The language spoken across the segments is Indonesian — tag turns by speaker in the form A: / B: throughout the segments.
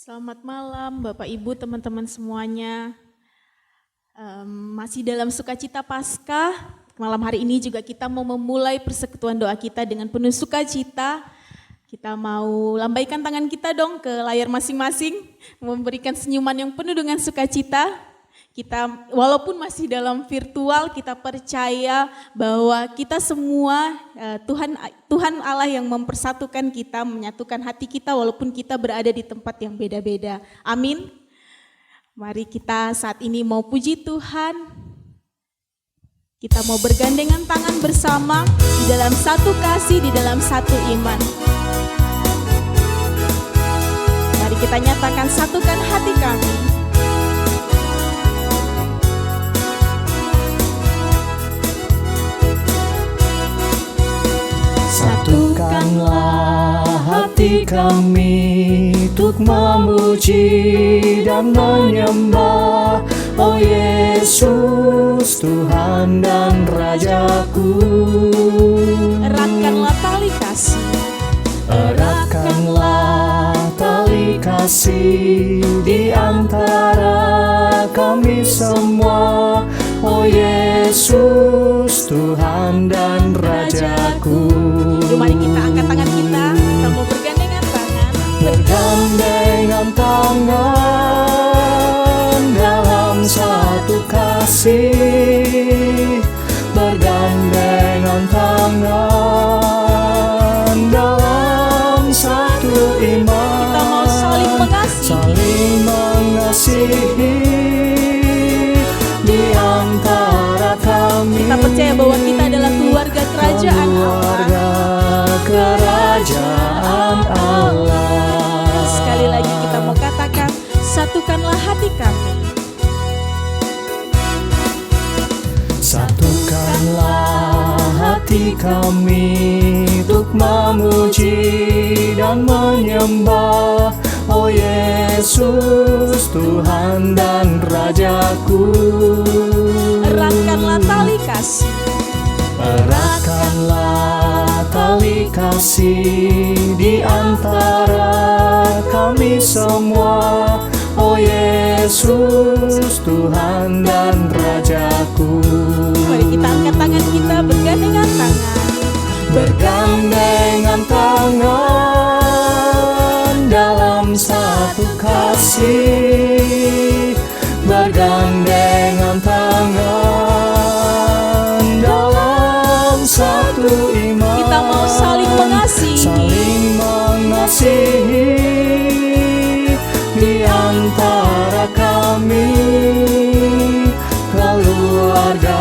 A: Selamat malam Bapak Ibu, teman-teman semuanya. Masih dalam sukacita Paskah, malam hari ini juga kita mau memulai persekutuan doa kita dengan penuh sukacita. Kita mau lambaikan tangan kita dong ke layar masing-masing, memberikan senyuman yang penuh dengan sukacita. Kita walaupun masih dalam virtual, kita percaya bahwa kita semua Tuhan Allah yang mempersatukan kita, menyatukan hati kita walaupun kita berada di tempat yang beda-beda. Amin. Mari kita saat ini mau puji Tuhan. Kita mau bergandengan tangan bersama di dalam satu kasih, di dalam satu iman. Mari kita nyatakan, satukan hati kami.
B: Satukanlah hati kami untuk memuji dan menyembah, oh Yesus, Tuhan dan Rajaku.
A: Eratkanlah tali kasih.
B: Eratkanlah tali kasih di antara kami semua, oh Yesus, Tuhan dan Rajaku.
A: Mari kita angkat tangan kita mau bergandengan tangan.
B: Bergandengan tangan dalam satu kasih. Bergandengan tangan dalam satu iman.
A: Kita mau saling mengasihi.
B: Saling mengasihi di antara kami.
A: Kita percaya bahwa kita adalah keluarga kerajaan
B: Kerajaan Allah.
A: Sekali lagi kita mau katakan, satukanlah hati kami.
B: Satukanlah hati kami untuk memuji dan menyembah, oh Yesus, Tuhan dan Rajaku.
A: Eratkanlah tali kasih.
B: Eratkanlah tali kasih di antara kami semua, oh Yesus, Tuhan dan Rajaku.
A: Mari kita angkat tangan kita, bergandengan tangan.
B: Bergandengan tangan dalam satu kasih. Bergandengan tangan dalam satu iman.
A: Kita mau saling mengasihi.
B: Saling mengasihi di antara kami, keluarga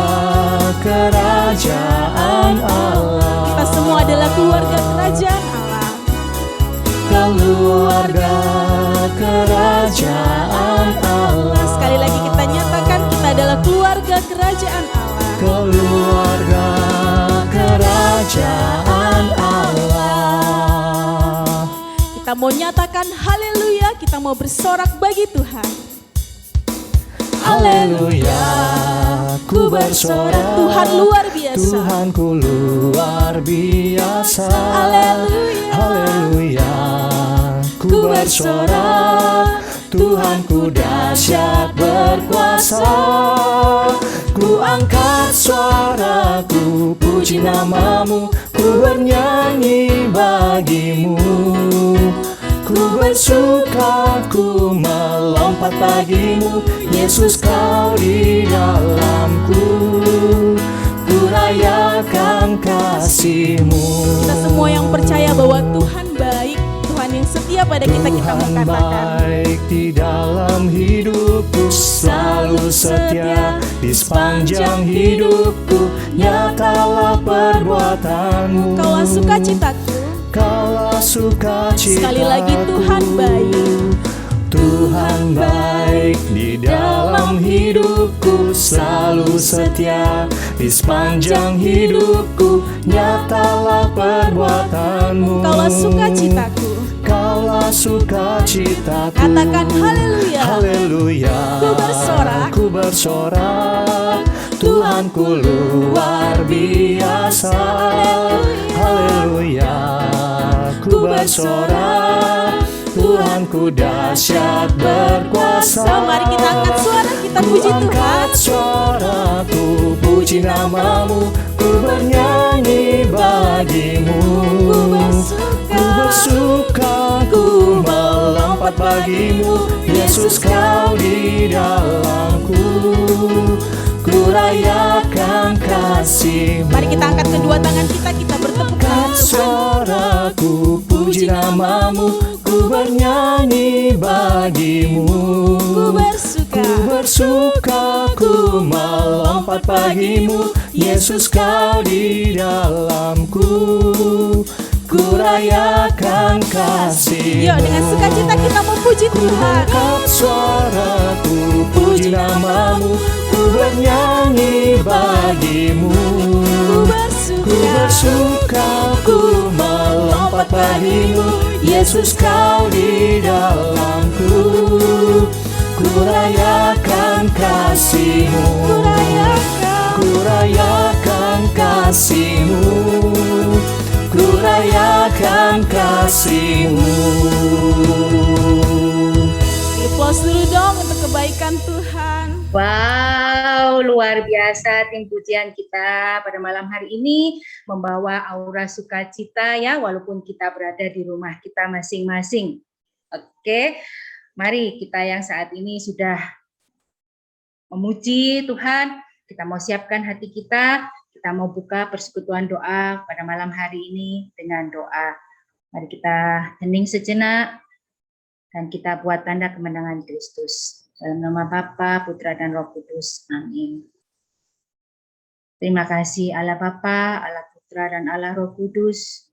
B: kerajaan Allah.
A: Kita semua adalah keluarga kerajaan Allah.
B: Keluarga kerajaan Allah.
A: Sekali lagi kita nyatakan, kita adalah keluarga kerajaan Allah.
B: Keluarga kerajaan Allah.
A: Kita mau nyatakan haleluya, kita mau bersorak bagi Tuhan.
B: Haleluya, ku bersorak.
A: Tuhan luar biasa.
B: Tuhanku luar biasa.
A: Haleluya.
B: Haleluya, ku bersorak. Tuhanku dahsyat berkuasa. Ku angkat suaraku, puji namamu, ku bernyanyi bagimu. Ku bersuka, ku melompat bagimu, Yesus kau di dalamku. Ku rayakan kasih-Mu.
A: Kita semua yang percaya bahwa Tuhan baik, Tuhan yang setia pada kita mau
B: Tuhan
A: katakan.
B: baik di dalam hidupku, selalu setia di sepanjang hidupku. Nyatalah perbuatanmu,
A: Kaulah sukacitaku.
B: Kaulah sukacitaku.
A: Sekali lagi, Tuhan baik.
B: Tuhan baik di dalam hidupku, selalu setia di sepanjang hidupku. Nyatalah perbuatanmu,
A: Kaulah sukacitaku.
B: Kaulah sukacitaku.
A: Katakan haleluya.
B: Haleluya,
A: Ku bersorak.
B: Ku bersorak. Tuhanku luar biasa. Haleluya, ku bersorak. Tuhanku dahsyat berkuasa.
A: Mari kita angkat suara, kita puji Tuhan.
B: Angkat suaraku, puji namamu, ku bernyanyi bagimu. Ku bersuka, ku melompat bagimu, Yesus kau di dalamku. Ku rayakan kasih-Mu.
A: Mari kita angkat kedua tangan kita bertepuk tangan.
B: Suaraku, puji namamu, ku bernyanyi bagimu. Ku bersuka, ku melompat bagimu, Yesus kau di dalamku. Ku rayakan kasih-Mu.
A: Yuk, dengan sukacita kita memuji Tuhan.
B: Angkat suaraku, puji namamu, ku bernyanyi bagimu. Ku bersuka, ku melompat bagimu, Yesus kau di dalamku. Ku rayakan kasih-Mu. Ku rayakan kasih-Mu. Ku rayakan kasih-Mu.
A: Applause dulu dong untuk kebaikan Tuhan.
C: Wow, luar biasa tim pujian kita pada malam hari ini membawa aura sukacita ya, walaupun kita berada di rumah kita masing-masing. Oke, mari kita yang saat ini sudah memuji Tuhan, kita mau siapkan hati kita mau buka persekutuan doa pada malam hari ini dengan doa. Mari kita hening sejenak dan kita buat tanda kemenangan Kristus. Dalam nama Bapa, Putra, dan Roh Kudus. Amin. Terima kasih Allah Bapa, Allah Putra, dan Allah Roh Kudus.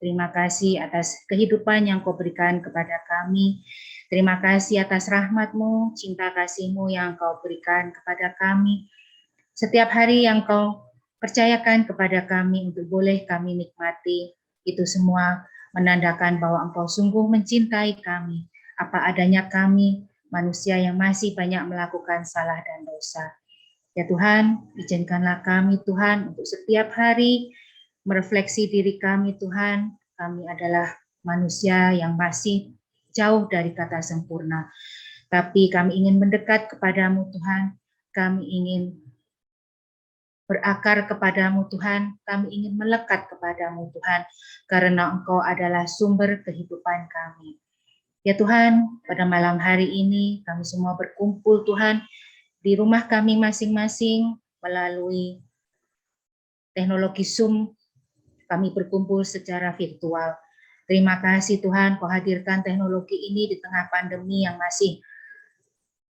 C: Terima kasih atas kehidupan yang Kau berikan kepada kami. Terima kasih atas rahmat-Mu, cinta kasih-Mu yang Kau berikan kepada kami. Setiap hari yang Kau percayakan kepada kami untuk boleh kami nikmati, itu semua menandakan bahwa Engkau sungguh mencintai kami, apa adanya kami, manusia yang masih banyak melakukan salah dan dosa. Ya Tuhan, izinkanlah kami Tuhan untuk setiap hari merefleksi diri kami Tuhan, kami adalah manusia yang masih jauh dari kata sempurna. Tapi kami ingin mendekat kepadamu Tuhan, kami ingin berakar kepadamu Tuhan, kami ingin melekat kepadamu Tuhan, karena Engkau adalah sumber kehidupan kami. Ya Tuhan, pada malam hari ini kami semua berkumpul Tuhan di rumah kami masing-masing melalui teknologi Zoom. Kami berkumpul secara virtual. Terima kasih Tuhan, Kau hadirkan teknologi ini di tengah pandemi yang masih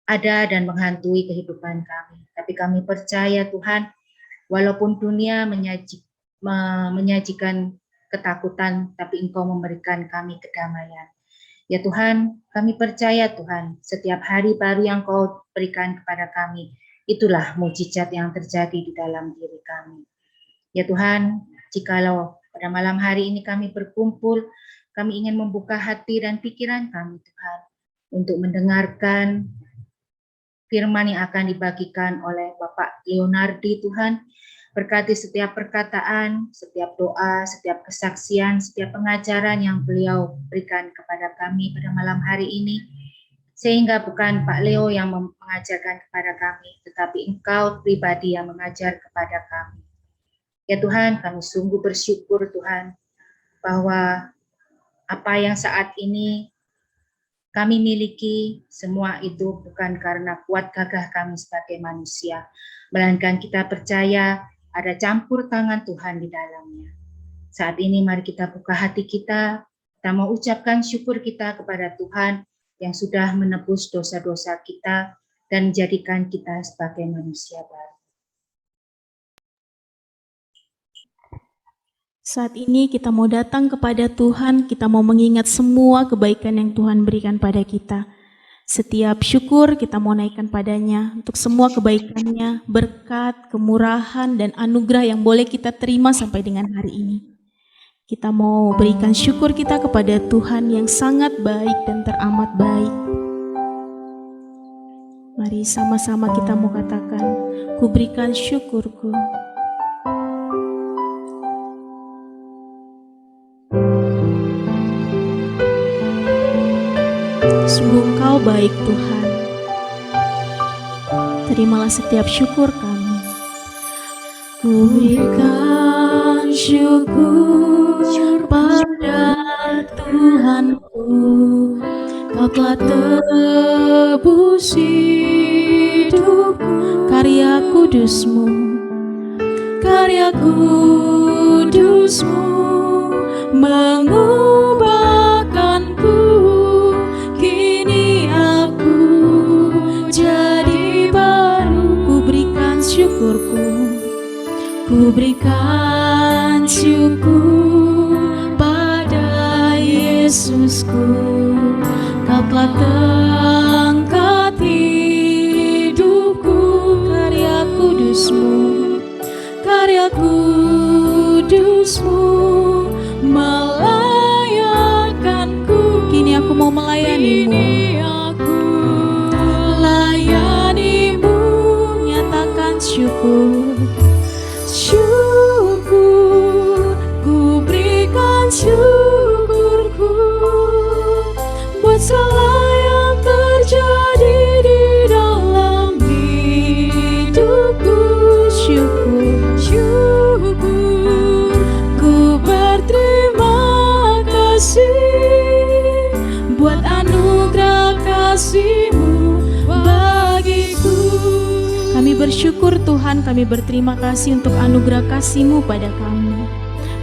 C: ada dan menghantui kehidupan kami. Tapi kami percaya Tuhan, walaupun dunia menyajikan ketakutan, tapi Engkau memberikan kami kedamaian. Ya Tuhan, kami percaya Tuhan, setiap hari baru yang Kau berikan kepada kami, itulah mukjizat yang terjadi di dalam diri kami. Ya Tuhan, jikalau pada malam hari ini kami berkumpul, kami ingin membuka hati dan pikiran kami Tuhan, untuk mendengarkan firman yang akan dibagikan oleh Bapak Leonardi Tuhan. Berkati setiap perkataan, setiap doa, setiap kesaksian, setiap pengajaran yang beliau berikan kepada kami pada malam hari ini. Sehingga bukan Pak Leo yang mengajarkan kepada kami, tetapi Engkau pribadi yang mengajar kepada kami. Ya Tuhan, kami sungguh bersyukur Tuhan, bahwa apa yang saat ini kami miliki, semua itu bukan karena kuat gagah kami sebagai manusia, melainkan kita percaya ada campur tangan Tuhan di dalamnya. Saat ini mari kita buka hati kita mau ucapkan syukur kita kepada Tuhan yang sudah menebus dosa-dosa kita dan menjadikan kita sebagai manusia baru.
A: Saat ini kita mau datang kepada Tuhan, kita mau mengingat semua kebaikan yang Tuhan berikan pada kita. Setiap syukur kita mau naikkan padanya untuk semua kebaikannya, berkat, kemurahan, dan anugerah yang boleh kita terima sampai dengan hari ini. Kita mau berikan syukur kita kepada Tuhan yang sangat baik dan teramat baik. Mari sama-sama kita mau katakan, ku berikan syukurku. Sungguh Engkau baik Tuhan. Terimalah setiap syukur kami. Ku berikan syukur pada Tuhanku, Kau telah tebus hidupku. Karya kudus-Mu mengubahkanku. Kini aku jadi baru. Ku berikan syukur pada Yesusku. Kau telah terangkat hidupku. Karya kudus-Mu melayanikanku. Kini aku mau melayani-Mu. Layani-Mu, nyatakan syukur. Ku berikan syukurku buat segala yang terjadi di dalam hidupku. Syukur, ku berterima kasih buat anugerah kasih-Mu bagiku. Kami bersyukur Tuhan, kami berterima kasih untuk anugerah kasih-Mu pada kami.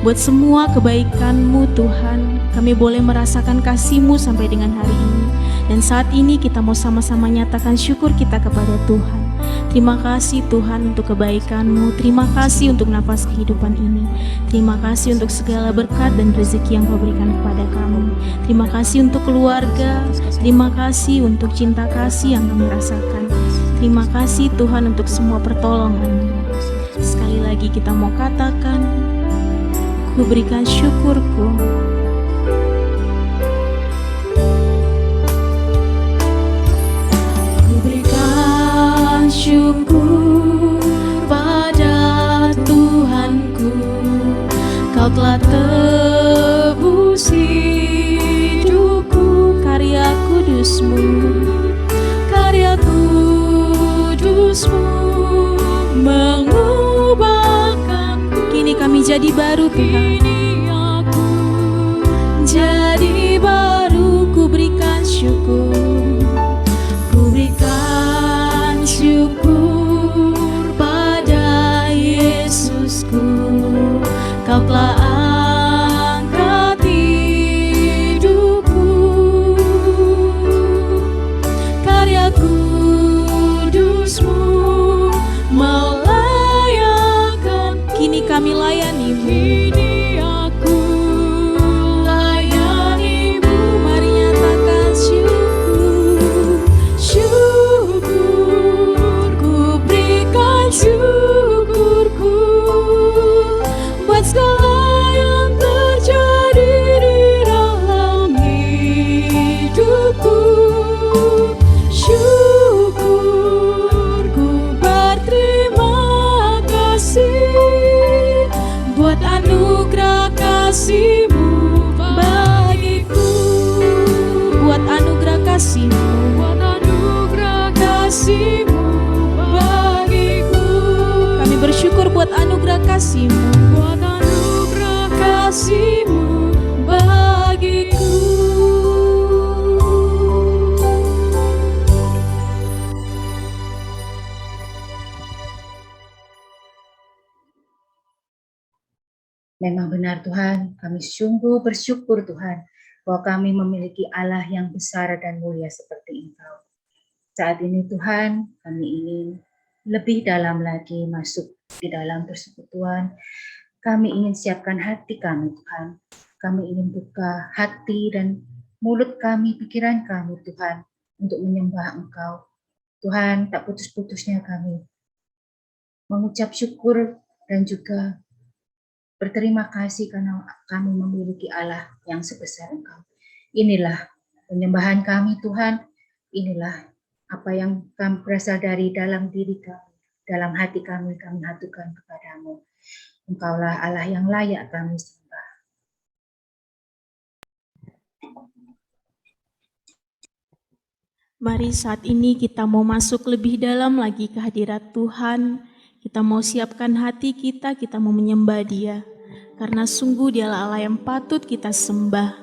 A: Buat semua kebaikan-Mu Tuhan, kami boleh merasakan kasih-Mu sampai dengan hari ini. Dan saat ini kita mau sama-sama nyatakan syukur kita kepada Tuhan. Terima kasih Tuhan untuk kebaikan-Mu. Terima kasih untuk nafas kehidupan ini. Terima kasih untuk segala berkat dan rezeki yang Kau berikan kepada kami. Terima kasih untuk keluarga. Terima kasih untuk cinta kasih yang kami rasakan. Terima kasih Tuhan untuk semua pertolongan-Mu. Sekali lagi kita mau katakan, ku berikan syukurku. Ku berikan syukur pada Tuhanku. Kau telah tebus hidupku. Karya kudus-Mu mengubahkanku. Kini kami jadi baru Tuhan. Jadi baru. Ku berikan syukur. Ku berikan syukur pada Yesusku. Kau telah angkat hidupku. Karya kudus-Mu melayanikan. Kini kami layani-Mu. Kini aku layani-Mu. Mari nyatakan syukur. Ku berikan syukurku buat segala yang terjadi di dalam hidupku. Syukur, ku berterima kasih buat anugerah kasih-Mu bagiku. Buat anugerah kasih-Mu. Buat anugerah kasih-Mu bagiku. Kami bersyukur buat anugerah kasih-Mu. Buat anugerah kasih-Mu bagiku.
C: Memang benar Tuhan, kami sungguh bersyukur Tuhan bahwa kami memiliki Allah yang besar dan mulia seperti Engkau. Saat ini Tuhan, kami ingin lebih dalam lagi masuk di dalam persekutuan. Kami ingin siapkan hati kami Tuhan. Kami ingin buka hati dan mulut kami, pikiran kami Tuhan, untuk menyembah Engkau. Tuhan, tak putus-putusnya kami mengucap syukur dan juga berterima kasih karena kami memiliki Allah yang sebesar Engkau. Inilah penyembahan kami Tuhan, inilah apa yang kami berasal dari dalam diri kami, dalam hati kami haturkan kepadamu. Engkaulah Allah yang layak kami sembah.
A: Mari saat ini kita mau masuk lebih dalam lagi ke hadirat Tuhan. Kita mau siapkan hati kita mau menyembah Dia. Karena sungguh Dialah Allah yang patut kita sembah.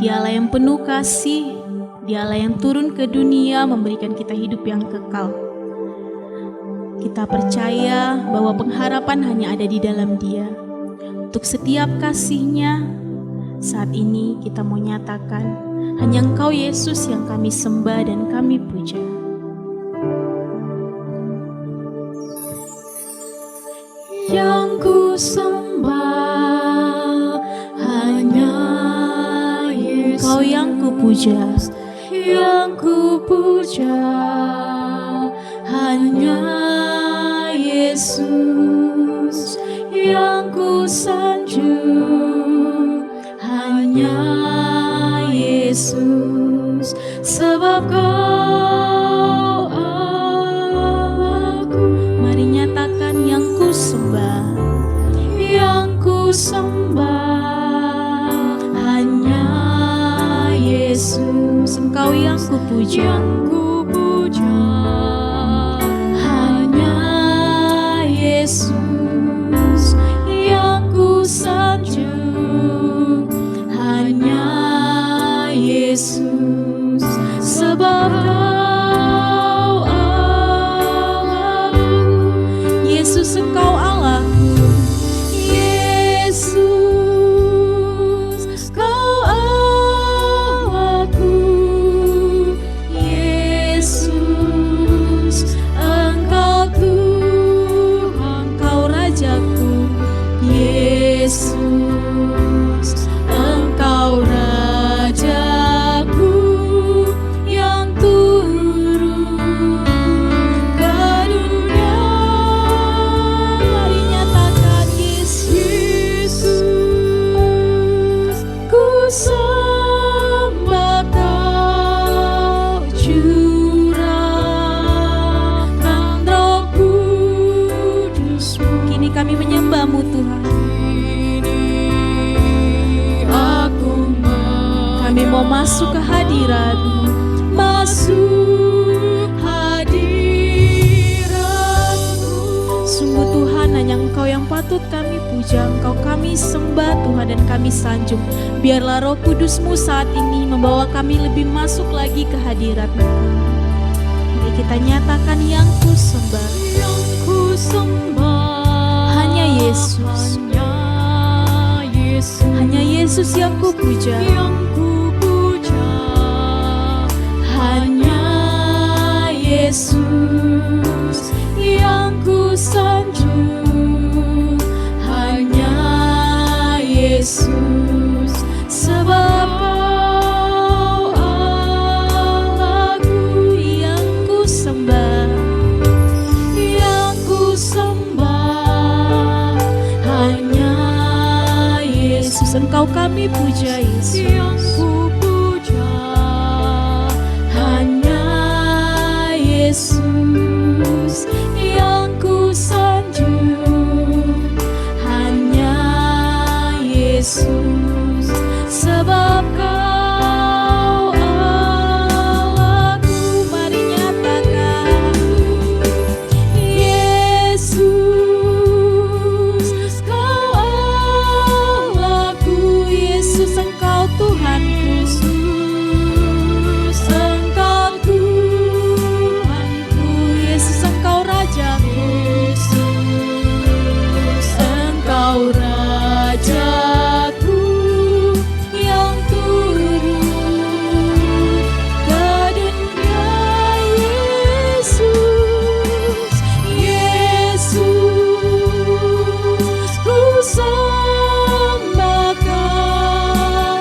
A: Dialah yang penuh kasih, Dialah yang turun ke dunia memberikan kita hidup yang kekal. Kita percaya bahwa pengharapan hanya ada di dalam Dia. Untuk setiap kasih-Nya, saat ini kita mau nyatakan, hanya Engkau Yesus yang kami sembah dan kami puja.
B: Yang ku sembah hanya Yesus,
A: Engkau yang ku puja,
B: yang ku puja hanya Yesus, yang ku sanjung hanya Yesus, sebab Kau Allahku.
A: mari nyatakan yang ku sembah,
B: Yang ku sembah hanya Yesus,
A: Engkau yang ku puja,
B: yang ku puja hanya Yesus, yang ku sanjung hanya Yesus, sebab Kau Allahku.
A: Yesus Engkau Allahku.
B: Yesus, Kau Allahku. Yesus, Engkau Tuhan,
A: Engkau Rajaku.
B: Yesus, Engkau Rajaku yang turun ke dunia.
A: Mari nyatakan Yesus.
B: Yesus, ku sembah Kau, curahkan Roh Kudus-Mu.
A: Kini kami menyembah-Mu Tuhan.
B: Kini aku
A: Kami mau masuk ke hadirat-Mu.
B: masuk hadirat-Mu.
A: Sungguh Tuhan, hanya Engkau yang patut kami puja, Engkau kami sembah Tuhan dan kami sanjung. Biarlah Roh Kudus-Mu saat ini membawa kami lebih masuk lagi ke hadirat-Mu. Mari kita nyatakan yang ku sembah,
B: Yang ku sembah
A: hanya Yesus.
B: hanya Yesus,
A: Hanya Yesus yang ku puja.
B: yang ku puja hanya Yesus, yang ku sanjung hanya Yesus, sebab Kau Allahku.
A: Yang ku sembah,
B: Yang ku sembah hanya Yesus,
A: Engkau kami puja Yesus.
B: yang ku puja hanya Yesus, yang ku sanjung hanya Yesus, sebab Kau Allahku.
A: Mari nyatakan
B: Yesus, Kau Allahku.
A: Yesus Engkau Tuhanku.
B: Yesus, Engkau Tuhanku.
A: Yesus Engkau Rajaku.
B: Yesus, Engkau Rajaku yang turun ke dunia. Yesus, Yesus, ku sembah Kau,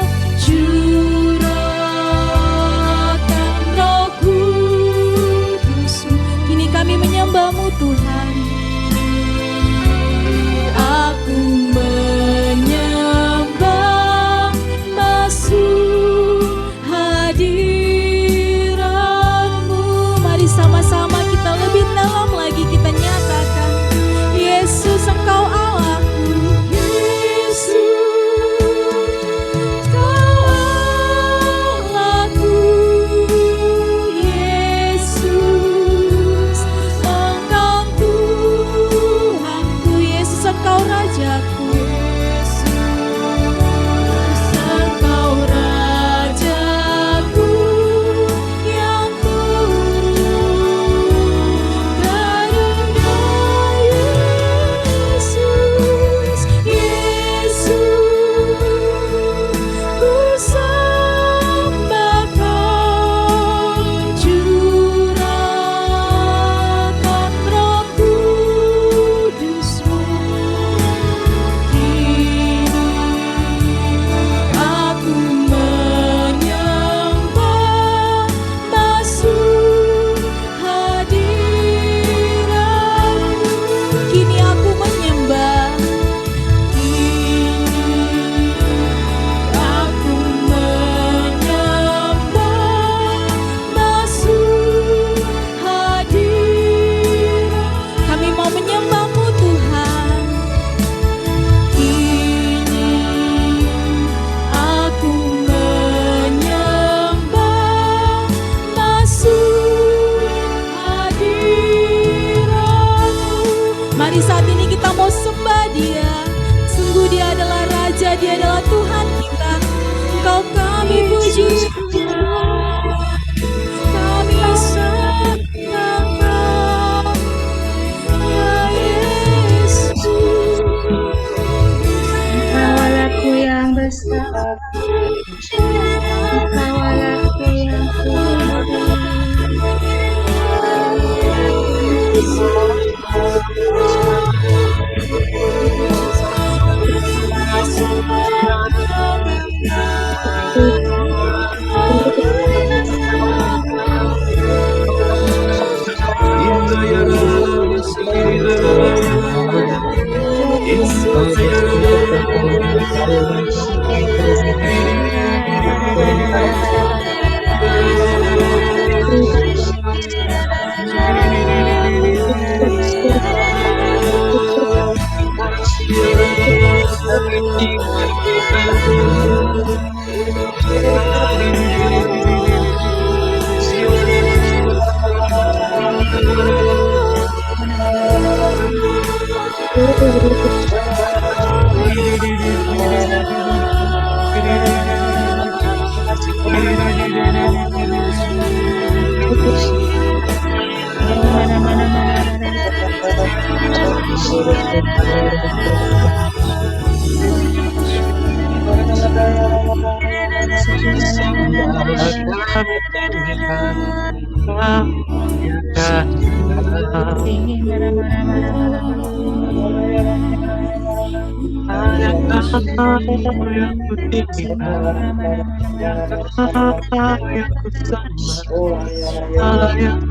C: Engkaulah yang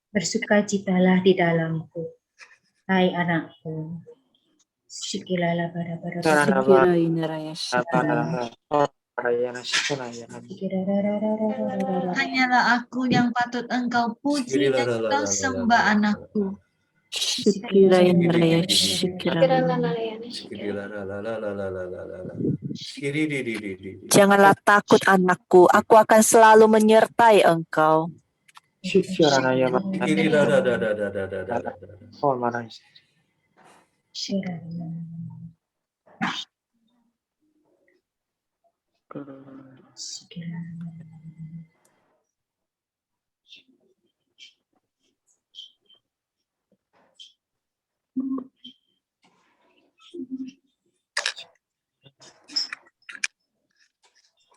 C: Bersukacitalah di dalamku, hai anakku. Sikilala pada
B: Hanyalah aku yang patut engkau puji dan engkau sembah, anakku.
D: Janganlah takut anakku, aku akan selalu menyertai engkau.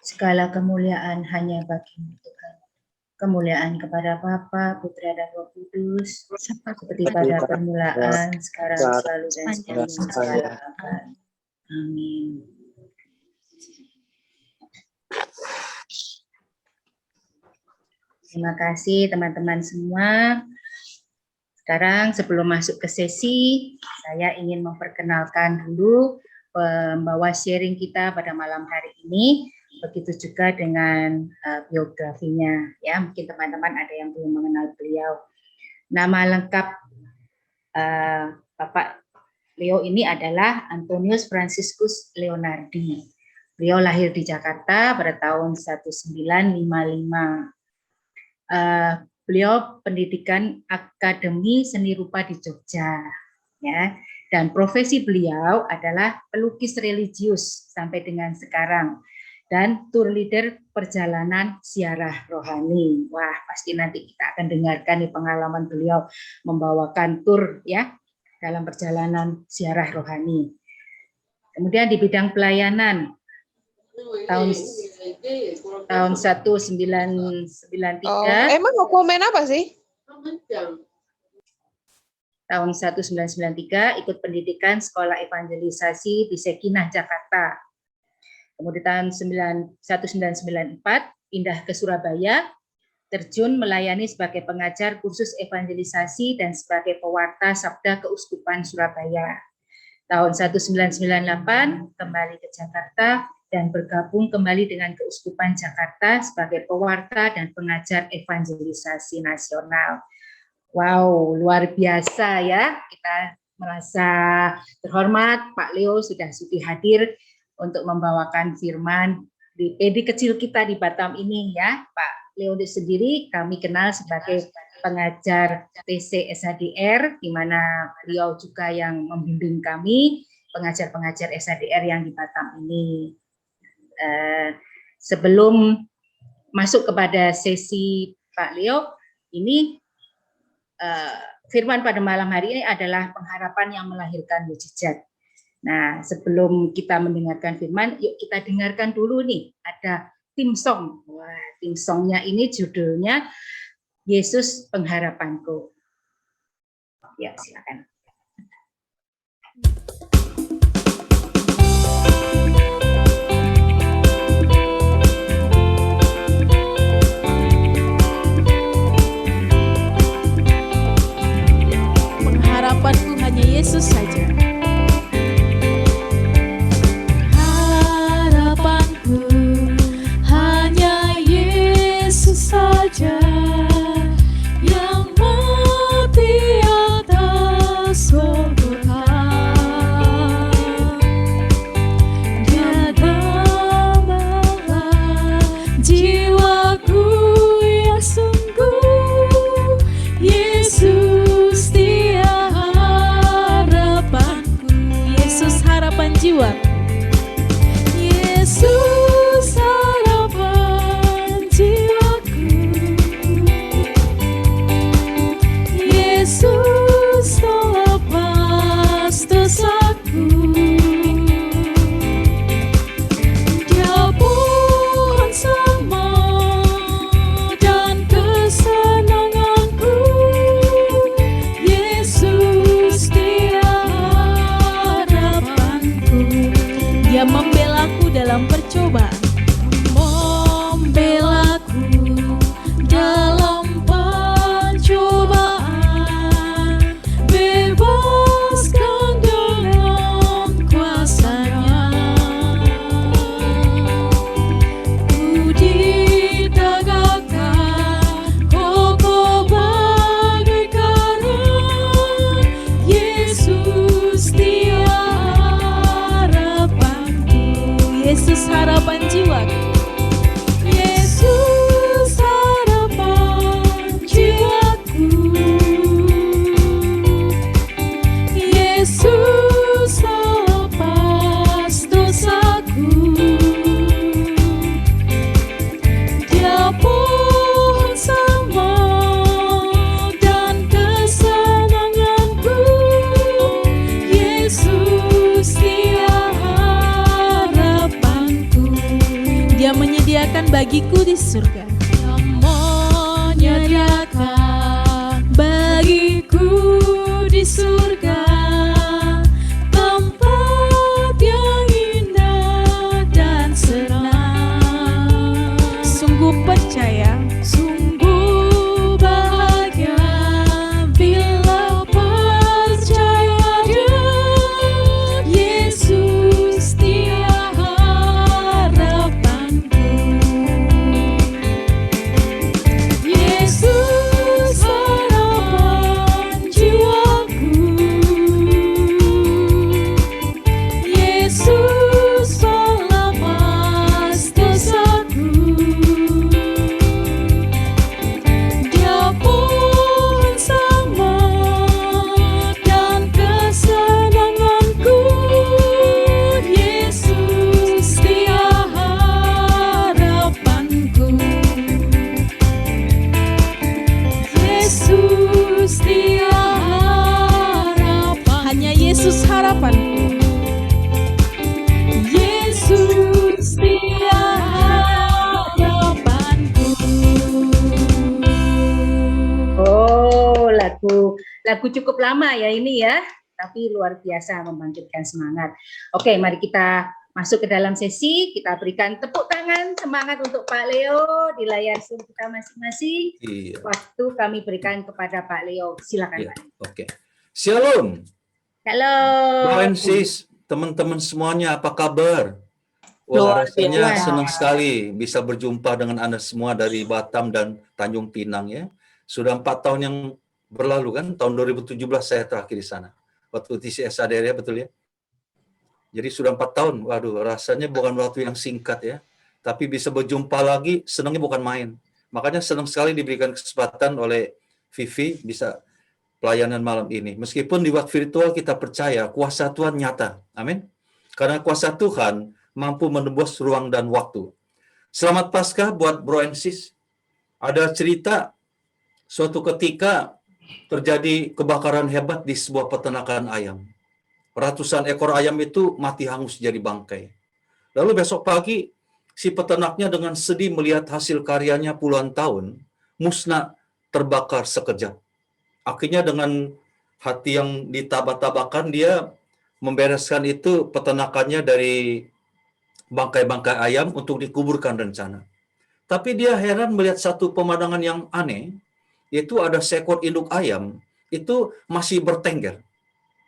C: Segala kemuliaan hanya bagi-Mu Tuhan. Kemuliaan kepada Bapa, Putra dan Roh Kudus, seperti pada permulaan, sekarang, selalu dan segala-galanya. Amin. Terima kasih teman-teman semua. Sekarang sebelum masuk ke sesi, saya ingin memperkenalkan dulu pembawa sharing kita pada malam hari ini. Begitu juga dengan biografinya, ya. Mungkin teman-teman ada yang belum mengenal beliau. Nama lengkap Bapak Leo ini adalah Antonius Franciscus Leonardi. Beliau lahir di Jakarta pada tahun 1955. Beliau pendidikan Akademi Seni Rupa di Jogja, ya. Dan profesi beliau adalah pelukis religius sampai dengan sekarang. Dan tour leader perjalanan ziarah rohani. Wah, pasti nanti kita akan dengarkan nih pengalaman beliau membawakan tour, ya, dalam perjalanan ziarah rohani. Kemudian di bidang pelayanan tahun 1993.
E: Emang mau komen apa sih?
C: Tahun 1993 ikut pendidikan Sekolah Evangelisasi di Sekinah, Jakarta. Kemudian tahun 1994 pindah ke Surabaya, terjun melayani sebagai pengajar kursus evangelisasi dan sebagai pewarta Sabda Keuskupan Surabaya. Tahun 1998 kembali ke Jakarta dan bergabung kembali dengan Keuskupan Jakarta sebagai pewarta dan pengajar evangelisasi nasional. Wow, luar biasa ya. Kita merasa terhormat Pak Leo sudah sudi hadir untuk membawakan firman di PD kecil kita di Batam ini ya. Pak Leo sendiri kami kenal sebagai pengajar TC SHDR, di mana beliau juga yang membimbing kami, pengajar-pengajar SHDR yang di Batam ini. Sebelum masuk kepada sesi Pak Leo, ini firman pada malam hari ini adalah pengharapan yang melahirkan mukjizat. Nah, sebelum kita mendengarkan firman, yuk kita dengarkan dulu nih, ada tim song. Wah, tim songnya ini judulnya Yesus Pengharapanku. Ya, silakan.
A: Pengharapanku hanya Yesus saja. Harapanku hanya Yesus saja, yang mati atas Golgota. Dia gembala jiwaku yang sungguh. Yesus dia harapanku, Yesus harapan jiwaku. Yesus harapan jiwaku, Yesus melepas dosaku. Dia pohon sama dan kesenanganku. Yesus dia harapanku. Dia membelaku dalam percobaan, membelaku dalam pencobaan, bebaskan dengan kuasa-Nya. Ku ditegakkan kokoh bagai karang. Yesus dia harapanku, Yesus harapan jiwaku. Yesus harapan jiwaku. Yesus melepas dosaku. Dia pohon sama dan kesenanganku. Yesus dia harapanku. Dia menyediakan bagiku di surga. Dia menyediakan bagiku di surga tempat yang indah dan senang. Sungguh percaya, sungguh bahagia bila percaya Dia. Yesus dia harapanku. Yesus harapan jiwaku. Yesus melepas dosaku. Dia pohon sama dan kesenanganku. Yesus dia harapanku. Yesus dia harapan, hanya Yesus harapanku. Yesus dia harapanku.
C: Oh, lagu cukup lama ya ini ya, tapi luar biasa membangkitkan semangat. Oke, mari kita masuk ke dalam sesi. Kita berikan tepuk tangan semangat untuk Pak Leo di layar Zoom kita masing-masing.
E: Iya.
C: Waktu kami berikan kepada Pak Leo. Silakan
E: Iya.
C: Pak.
E: Oke. Shalom.
C: Halo.
E: Bro and sis, teman-teman semuanya apa kabar? Wah,
D: Luar
E: rasanya
D: biasa.
E: senang sekali bisa berjumpa dengan Anda semua dari Batam dan Tanjung Pinang ya. Sudah 4 tahun yang berlalu kan, tahun 2017 saya terakhir di sana. Waktu TCS ADR ya, betul ya? Jadi sudah 4 tahun, waduh rasanya bukan waktu yang singkat ya. Tapi bisa berjumpa lagi, senangnya bukan main. Makanya senang sekali diberikan kesempatan oleh Vivi bisa pelayanan malam ini. Meskipun di waktu virtual kita percaya kuasa Tuhan nyata. Amin. Karena kuasa Tuhan mampu menembus ruang dan waktu. Selamat Paskah buat Bro and Sis. Ada cerita suatu ketika terjadi kebakaran hebat di sebuah peternakan ayam. Ratusan ekor ayam itu mati hangus jadi bangkai. Lalu besok pagi si peternaknya dengan sedih melihat hasil karyanya puluhan tahun musnah terbakar sekejap. Akhirnya dengan hati yang ditabak-tabakan dia membereskan itu peternakannya dari bangkai-bangkai ayam untuk dikuburkan rencana. Tapi dia heran melihat satu pemandangan yang aneh, yaitu ada seekor induk ayam itu masih bertengger,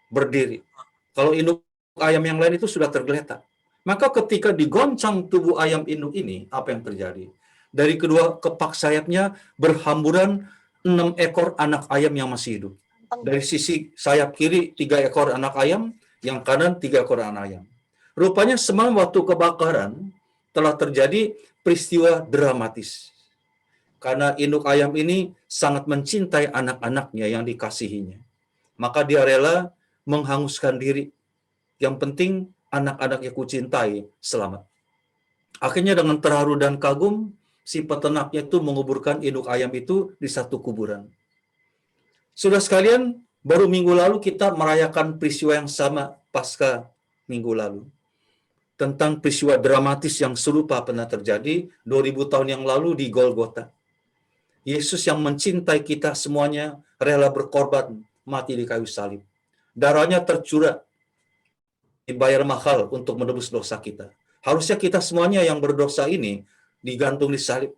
E: berdiri. Kalau induk ayam yang lain itu sudah tergeletak. Maka ketika digoncang tubuh ayam induk ini, apa yang terjadi? Dari kedua kepak sayapnya berhamburan 6 ekor anak ayam yang masih hidup. Dari sisi sayap kiri 3 ekor anak ayam, yang kanan 3 ekor anak ayam. Rupanya semalam waktu kebakaran telah terjadi peristiwa dramatis. Karena induk ayam ini sangat mencintai anak-anaknya yang dikasihinya. Maka dia rela menghanguskan diri. Yang penting anak-anak yang kucintai selamat. Akhirnya dengan terharu dan kagum, si peternaknya itu menguburkan induk ayam itu di satu kuburan. Sudah sekalian, baru minggu lalu kita merayakan peristiwa yang sama pasca minggu lalu. Tentang peristiwa dramatis yang serupa pernah terjadi 2000 tahun yang lalu di Golgota. Yesus yang mencintai kita semuanya rela berkorban mati di kayu salib. Darahnya tercurah, dibayar mahal untuk menebus dosa kita. Harusnya kita semuanya yang berdosa ini digantung di salib.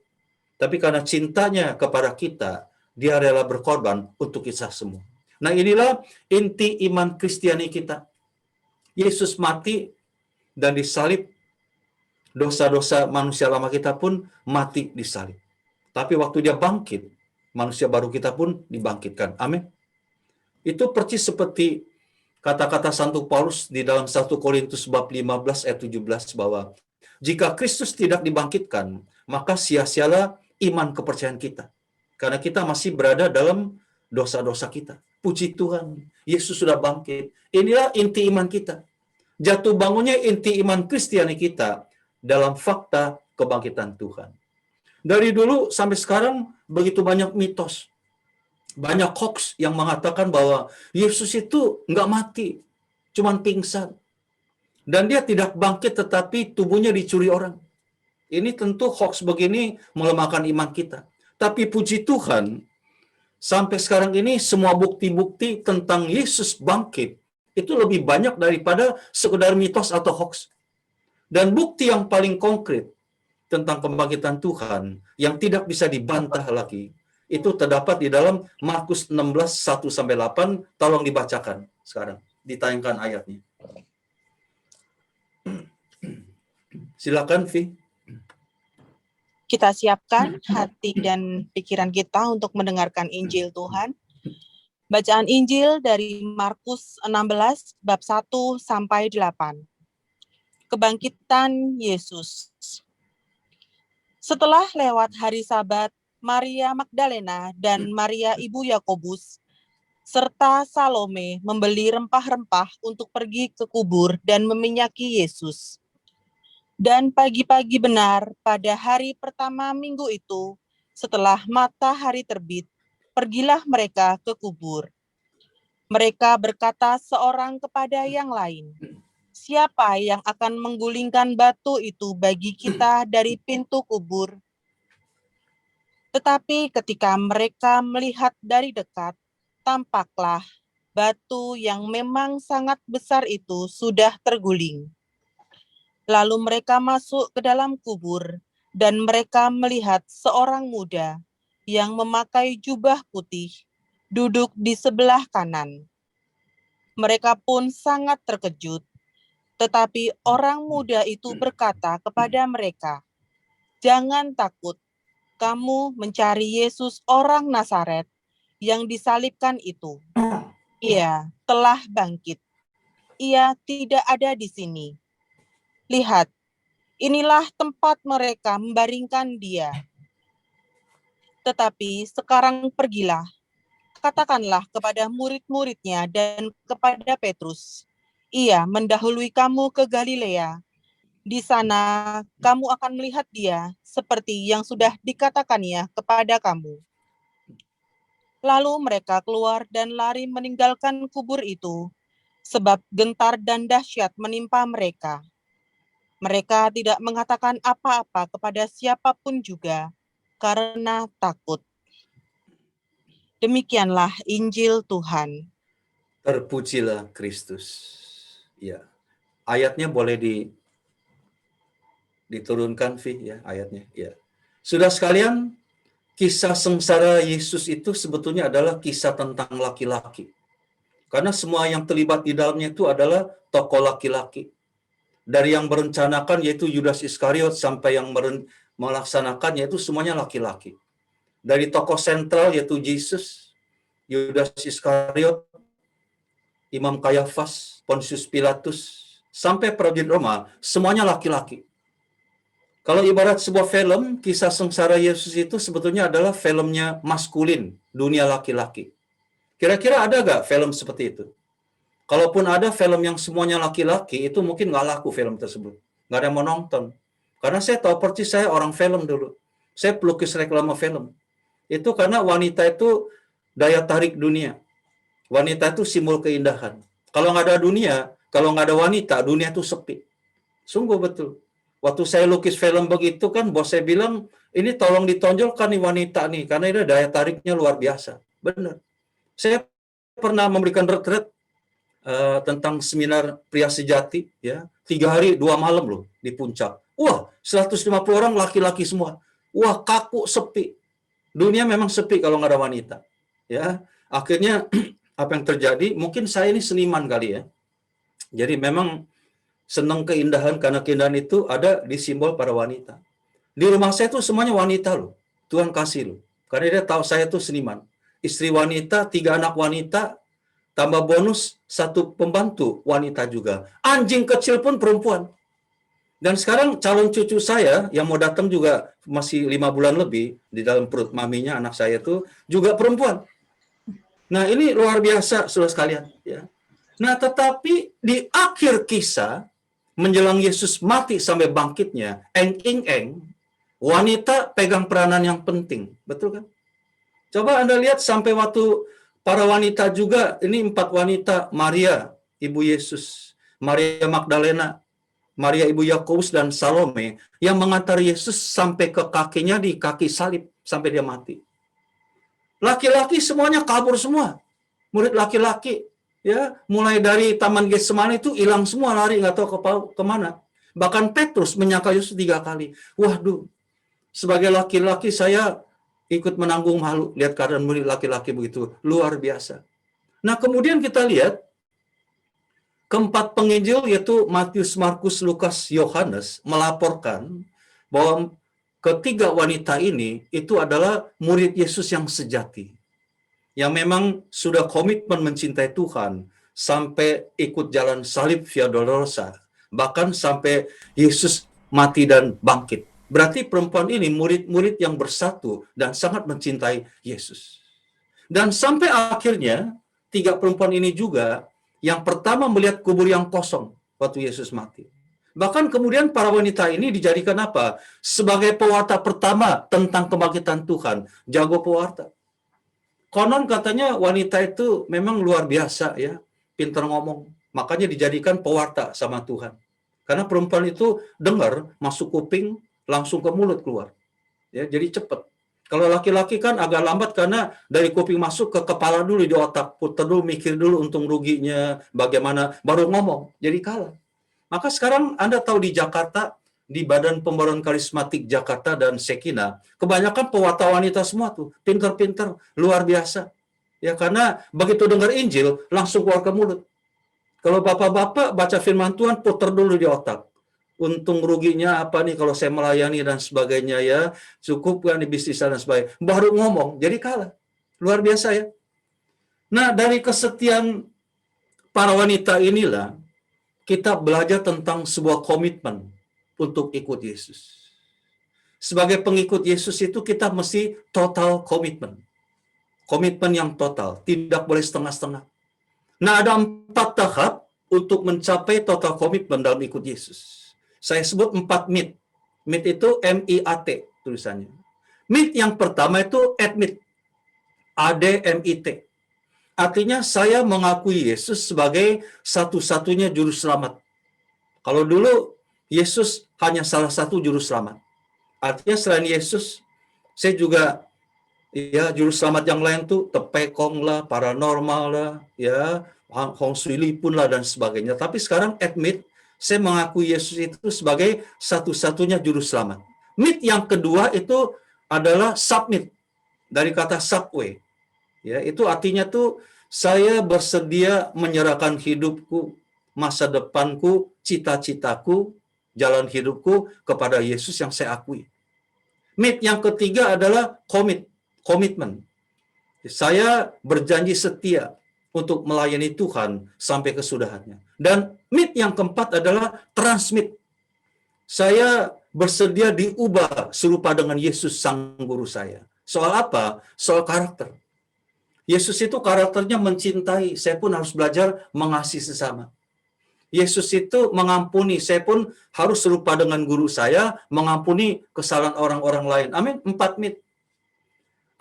E: Tapi karena cintanya kepada kita, dia rela berkorban untuk kita semua. Nah inilah inti iman Kristiani kita. Yesus mati dan disalib, dosa-dosa manusia lama kita pun mati disalib. Tapi waktu dia bangkit, manusia baru kita pun dibangkitkan. Amin. Itu persis seperti kata-kata Santo Paulus di dalam 1 Korintus bab 15 ayat 17 bahwa jika Kristus tidak dibangkitkan, maka sia-sialah iman kepercayaan kita. Karena kita masih berada dalam dosa-dosa kita. Puji Tuhan, Yesus sudah bangkit. Inilah inti iman kita. Jatuh bangunnya inti iman Kristiani kita dalam fakta kebangkitan Tuhan. Dari dulu sampai sekarang begitu banyak mitos. Banyak hoax yang mengatakan bahwa Yesus itu nggak mati, cuman pingsan. Dan dia tidak bangkit tetapi tubuhnya dicuri orang. Ini tentu hoax begini melemahkan iman kita. Tapi puji Tuhan, sampai sekarang ini semua bukti-bukti tentang Yesus bangkit itu lebih banyak daripada sekedar mitos atau hoax. Dan bukti yang paling konkret tentang kebangkitan Tuhan yang tidak bisa dibantah lagi itu terdapat di dalam Markus 16 1-8. Tolong dibacakan sekarang, ditayangkan ayatnya. Silakan Vi.
F: Kita siapkan hati dan pikiran kita untuk mendengarkan Injil Tuhan. Bacaan Injil dari Markus 16 bab 1-8. Kebangkitan Yesus. Setelah lewat hari Sabat, Maria Magdalena dan Maria ibu Yakobus serta Salome membeli rempah-rempah untuk pergi ke kubur dan meminyaki Yesus. Dan pagi-pagi benar pada hari pertama minggu itu, setelah matahari terbit, pergilah mereka ke kubur. Mereka berkata seorang kepada yang lain, "Siapa yang akan menggulingkan batu itu bagi kita dari pintu kubur?" Tetapi ketika mereka melihat dari dekat, tampaklah batu yang memang sangat besar itu sudah terguling. Lalu mereka masuk ke dalam kubur, dan mereka melihat seorang muda yang memakai jubah putih duduk di sebelah kanan. Mereka pun sangat terkejut. Tetapi orang muda itu berkata kepada mereka, "Jangan takut, kamu mencari Yesus orang Nazaret yang disalibkan itu. Ia telah bangkit. Ia tidak ada di sini. Lihat, inilah tempat mereka membaringkan dia. Tetapi sekarang pergilah, katakanlah kepada murid-muridnya dan kepada Petrus, ia mendahului kamu ke Galilea. Di sana kamu akan melihat dia seperti yang sudah dikatakannya kepada kamu." Lalu mereka keluar dan lari meninggalkan kubur itu, sebab gentar dan dahsyat menimpa mereka. Mereka tidak mengatakan apa-apa kepada siapapun juga, karena takut. Demikianlah Injil Tuhan.
E: Terpujilah Kristus. Ya. Ayatnya boleh diturunkan, Vi, ya, ayatnya. Ya. Sudah sekalian, kisah sengsara Yesus itu sebetulnya adalah kisah tentang laki-laki. Karena semua yang terlibat di dalamnya itu adalah tokoh laki-laki. Dari yang merencanakan yaitu Yudas Iskariot sampai yang melaksanakan yaitu semuanya laki-laki. Dari tokoh sentral yaitu Yesus, Yudas Iskariot, Imam Kayafas, Pontius Pilatus, sampai prajurit Roma, semuanya laki-laki. Kalau ibarat sebuah film, kisah sengsara Yesus itu sebetulnya adalah filmnya maskulin, dunia laki-laki. Kira-kira ada nggak film seperti itu? Kalaupun ada film yang semuanya laki-laki, itu mungkin nggak laku film tersebut. Nggak ada yang mau nonton. Karena saya tahu persis, saya orang film dulu. Saya pelukis reklame film. Itu karena wanita itu daya tarik dunia. Wanita itu simbol keindahan. Kalau nggak ada dunia, kalau nggak ada wanita, dunia itu sepi. Sungguh betul. Waktu saya lukis film begitu kan, bos saya bilang, ini tolong ditonjolkan nih wanita nih, karena ini daya tariknya luar biasa. Benar. Saya pernah memberikan retret tentang seminar pria sejati, ya, 3 hari 2 malam loh di puncak. Wah, 150 orang laki-laki semua. Wah, kaku, sepi. Dunia memang sepi kalau nggak ada wanita. Ya, akhirnya apa yang terjadi? Mungkin saya ini seniman kali ya. Jadi memang senang keindahan, karena keindahan itu ada di simbol para wanita. Di rumah saya tuh semuanya wanita loh. Tuhan kasih loh. Karena dia tahu saya tuh seniman. Istri wanita, 3 anak wanita, tambah bonus 1 pembantu wanita juga. Anjing kecil pun perempuan. Dan sekarang calon cucu saya yang mau datang juga masih 5 bulan lebih di dalam perut maminya, anak saya tuh juga perempuan. Nah ini luar biasa saudara sekalian. Ya. Nah tetapi di akhir kisah, menjelang Yesus mati sampai bangkitnya, wanita pegang peranan yang penting. Betul kan? Coba Anda lihat sampai waktu para wanita juga, ini 4 wanita, Maria, ibu Yesus, Maria Magdalena, Maria ibu Yakobus dan Salome, yang mengantar Yesus sampai ke kakinya di kaki salib, sampai dia mati. Laki-laki semuanya kabur semua. Murid laki-laki, ya, mulai dari Taman Getsemani itu hilang semua, lari nggak tahu kemana. Bahkan Petrus menyangka Yesus 3 kali. Waduh, sebagai laki-laki saya ikut menanggung malu lihat keadaan murid laki-laki begitu luar biasa. Nah kemudian kita lihat keempat penginjil yaitu Matius, Markus, Lukas, Yohanes melaporkan bahwa ketiga wanita ini itu adalah murid Yesus yang sejati, yang memang sudah komitmen mencintai Tuhan sampai ikut jalan salib Via Dolorosa, bahkan sampai Yesus mati dan bangkit. Berarti perempuan ini murid-murid yang bersatu dan sangat mencintai Yesus. Dan sampai akhirnya 3 perempuan ini juga yang pertama melihat kubur yang kosong waktu Yesus mati. Bahkan kemudian para wanita ini dijadikan apa? Sebagai pewarta pertama tentang kebangkitan Tuhan. Jago pewarta. Konon katanya wanita itu memang luar biasa ya, pintar ngomong. Makanya dijadikan pewarta sama Tuhan. Karena perempuan itu dengar, masuk kuping, langsung ke mulut keluar. Ya, jadi cepat. Kalau laki-laki kan agak lambat karena dari kuping masuk ke kepala dulu, di otak, putar dulu, mikir dulu untung ruginya, bagaimana, baru ngomong. Jadi kalah. Maka sekarang Anda tahu di Jakarta, di Badan Pembaruan Karismatik Jakarta dan Sekina, kebanyakan pewarta wanita semua tuh, pintar-pintar, luar biasa. Ya karena begitu dengar Injil, langsung keluar ke mulut. Kalau bapak-bapak baca firman Tuhan, putar dulu di otak. Untung ruginya apa nih kalau saya melayani dan sebagainya ya, cukup kan di bisnis dan sebagainya. Baru ngomong, jadi kalah. Luar biasa ya. Nah, dari kesetiaan para wanita inilah, kita belajar tentang sebuah komitmen untuk ikut Yesus. Sebagai pengikut Yesus itu kita mesti total komitmen. Komitmen yang total, tidak boleh setengah-setengah. Nah, ada 4 tahap untuk mencapai total komitmen dalam ikut Yesus. Saya sebut 4 MIT. MIT itu M-I-A-T tulisannya. MIT yang pertama itu admit. A-D-M-I-T. Artinya saya mengakui Yesus sebagai satu-satunya juru selamat. Kalau dulu Yesus hanya salah satu juru selamat. Artinya selain Yesus, saya juga ya juru selamat yang lain tuh tepekong lah, paranormal lah, ya Hong Sui Li pun lah dan sebagainya. Tapi sekarang admit, saya mengakui Yesus itu sebagai satu-satunya juru selamat. Meet yang kedua itu adalah submit, dari kata subway. Ya, itu artinya tuh saya bersedia menyerahkan hidupku, masa depanku, cita-citaku, jalan hidupku kepada Yesus yang saya akui. Meet yang ketiga adalah komitmen. Saya berjanji setia untuk melayani Tuhan sampai kesudahannya. Dan meet yang keempat adalah transmit. Saya bersedia diubah serupa dengan Yesus sang guru saya. Soal apa? Soal karakter. Yesus itu karakternya mencintai, saya pun harus belajar mengasihi sesama. Yesus itu mengampuni, saya pun harus serupa dengan guru saya, mengampuni kesalahan orang-orang lain. Amin. 4 MIT.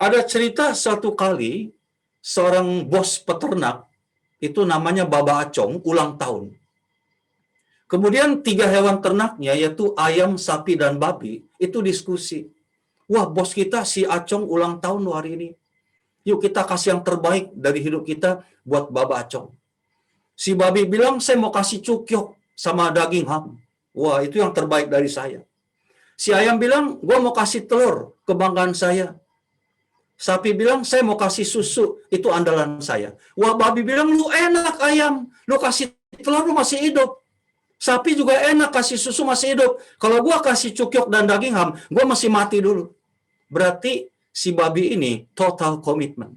E: Ada cerita suatu kali, seorang bos peternak, itu namanya Baba Acong, ulang tahun. Kemudian 3 hewan ternaknya, yaitu ayam, sapi, dan babi, itu diskusi. Wah, bos kita si Acong ulang tahun hari ini. Yuk kita kasih yang terbaik dari hidup kita buat Baba Acong. Si babi bilang, saya mau kasih cukyok sama daging ham. Wah, itu yang terbaik dari saya. Si ayam bilang, gue mau kasih telur, kebanggaan saya. Sapi bilang, saya mau kasih susu, itu andalan saya. Wah, babi bilang, lu enak ayam, lu kasih telur lu masih hidup. Sapi juga enak, kasih susu masih hidup. Kalau gue kasih cukyok dan daging ham, gue masih mati dulu. Berarti si babi ini total komitmen.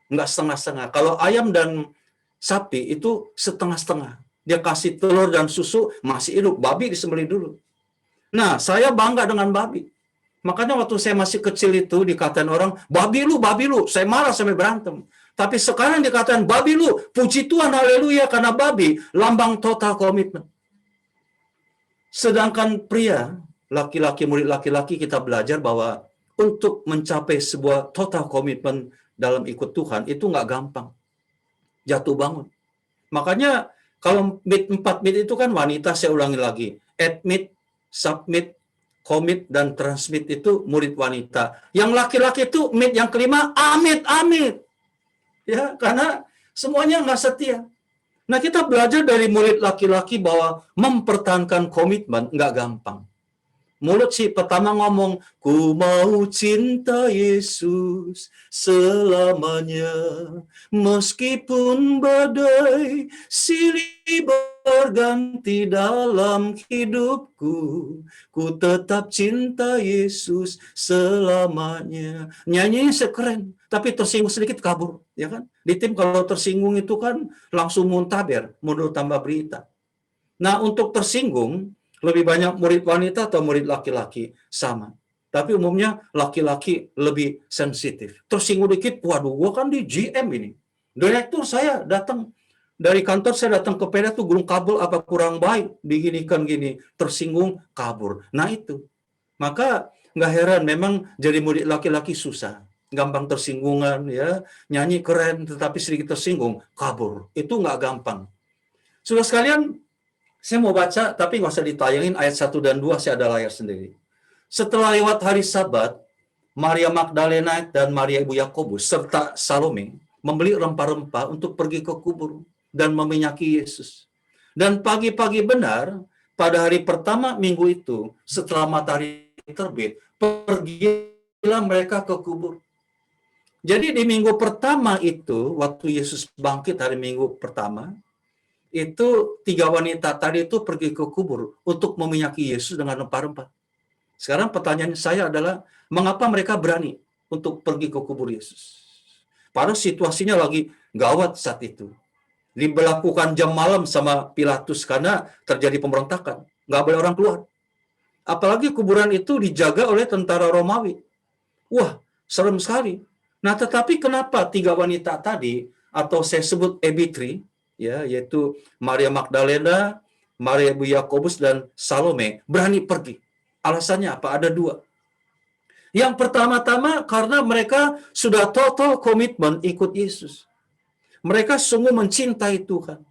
E: Nggak setengah-setengah. Kalau ayam dan sapi itu setengah-setengah. Dia kasih telur dan susu, masih hidup. Babi disembelih dulu. Nah, saya bangga dengan babi. Makanya waktu saya masih kecil itu dikatain orang, babi lu, babi lu. Saya marah sampai berantem. Tapi sekarang dikatain, babi lu, puji Tuhan, haleluya, karena babi, lambang total komitmen. Sedangkan pria, laki-laki, murid laki-laki, kita belajar bahwa untuk mencapai sebuah total komitmen dalam ikut Tuhan, itu nggak gampang. Jatuh bangun. Makanya, kalau 4 MIT itu kan wanita, saya ulangi lagi. Admit, submit, commit, dan transmit itu murid wanita. Yang laki-laki itu MIT yang kelima, amit. Ya, karena semuanya nggak setia. Nah, kita belajar dari murid laki-laki bahwa mempertahankan komitmen nggak gampang. Mulut si pertama ngomong, ku mau cinta Yesus selamanya, meskipun badai silih berganti dalam hidupku, ku tetap cinta Yesus selamanya. Nyanyinya sekeren, tapi tersinggung sedikit kabur, ya kan? Di tim kalau tersinggung itu kan langsung muntaber, mundur tambah berita. Nah, untuk tersinggung, lebih banyak murid wanita atau murid laki-laki? Sama. Tapi umumnya laki-laki lebih sensitif. Tersinggung dikit, waduh, gua kan di GM ini. Direktur saya datang, dari kantor saya datang ke PDA tuh gulung kabel apa kurang baik, diginikan gini, tersinggung, kabur. Nah itu. Maka nggak heran, memang jadi murid laki-laki susah. Gampang tersinggungan, ya, nyanyi keren, tetapi sedikit tersinggung, kabur. Itu nggak gampang. Sudah sekalian, saya mau baca, tapi nggak usah ditayangin ayat 1 dan 2, saya ada layar sendiri. Setelah lewat hari Sabat, Maria Magdalena dan Maria Ibu Yakobus serta Salome membeli rempah-rempah untuk pergi ke kubur dan meminyaki Yesus. Dan pagi-pagi benar, pada hari pertama minggu itu, setelah matahari terbit, pergilah mereka ke kubur. Jadi di minggu pertama itu, waktu Yesus bangkit hari minggu pertama, itu 3 wanita tadi itu pergi ke kubur untuk meminyaki Yesus dengan rempah-rempah. Sekarang pertanyaan saya adalah, mengapa mereka berani untuk pergi ke kubur Yesus? Padahal situasinya lagi gawat saat itu. Diberlakukan jam malam sama Pilatus karena terjadi pemberontakan. Nggak boleh orang keluar. Apalagi kuburan itu dijaga oleh tentara Romawi. Wah, serem sekali. Nah, tetapi kenapa 3 wanita tadi, atau saya sebut Ebitri, ya, yaitu Maria Magdalena, Maria Ibu Yakobus, dan Salome, berani pergi? Alasannya apa? Ada 2. Yang pertama-tama karena mereka sudah total komitmen ikut Yesus. Mereka sungguh mencintai Tuhan.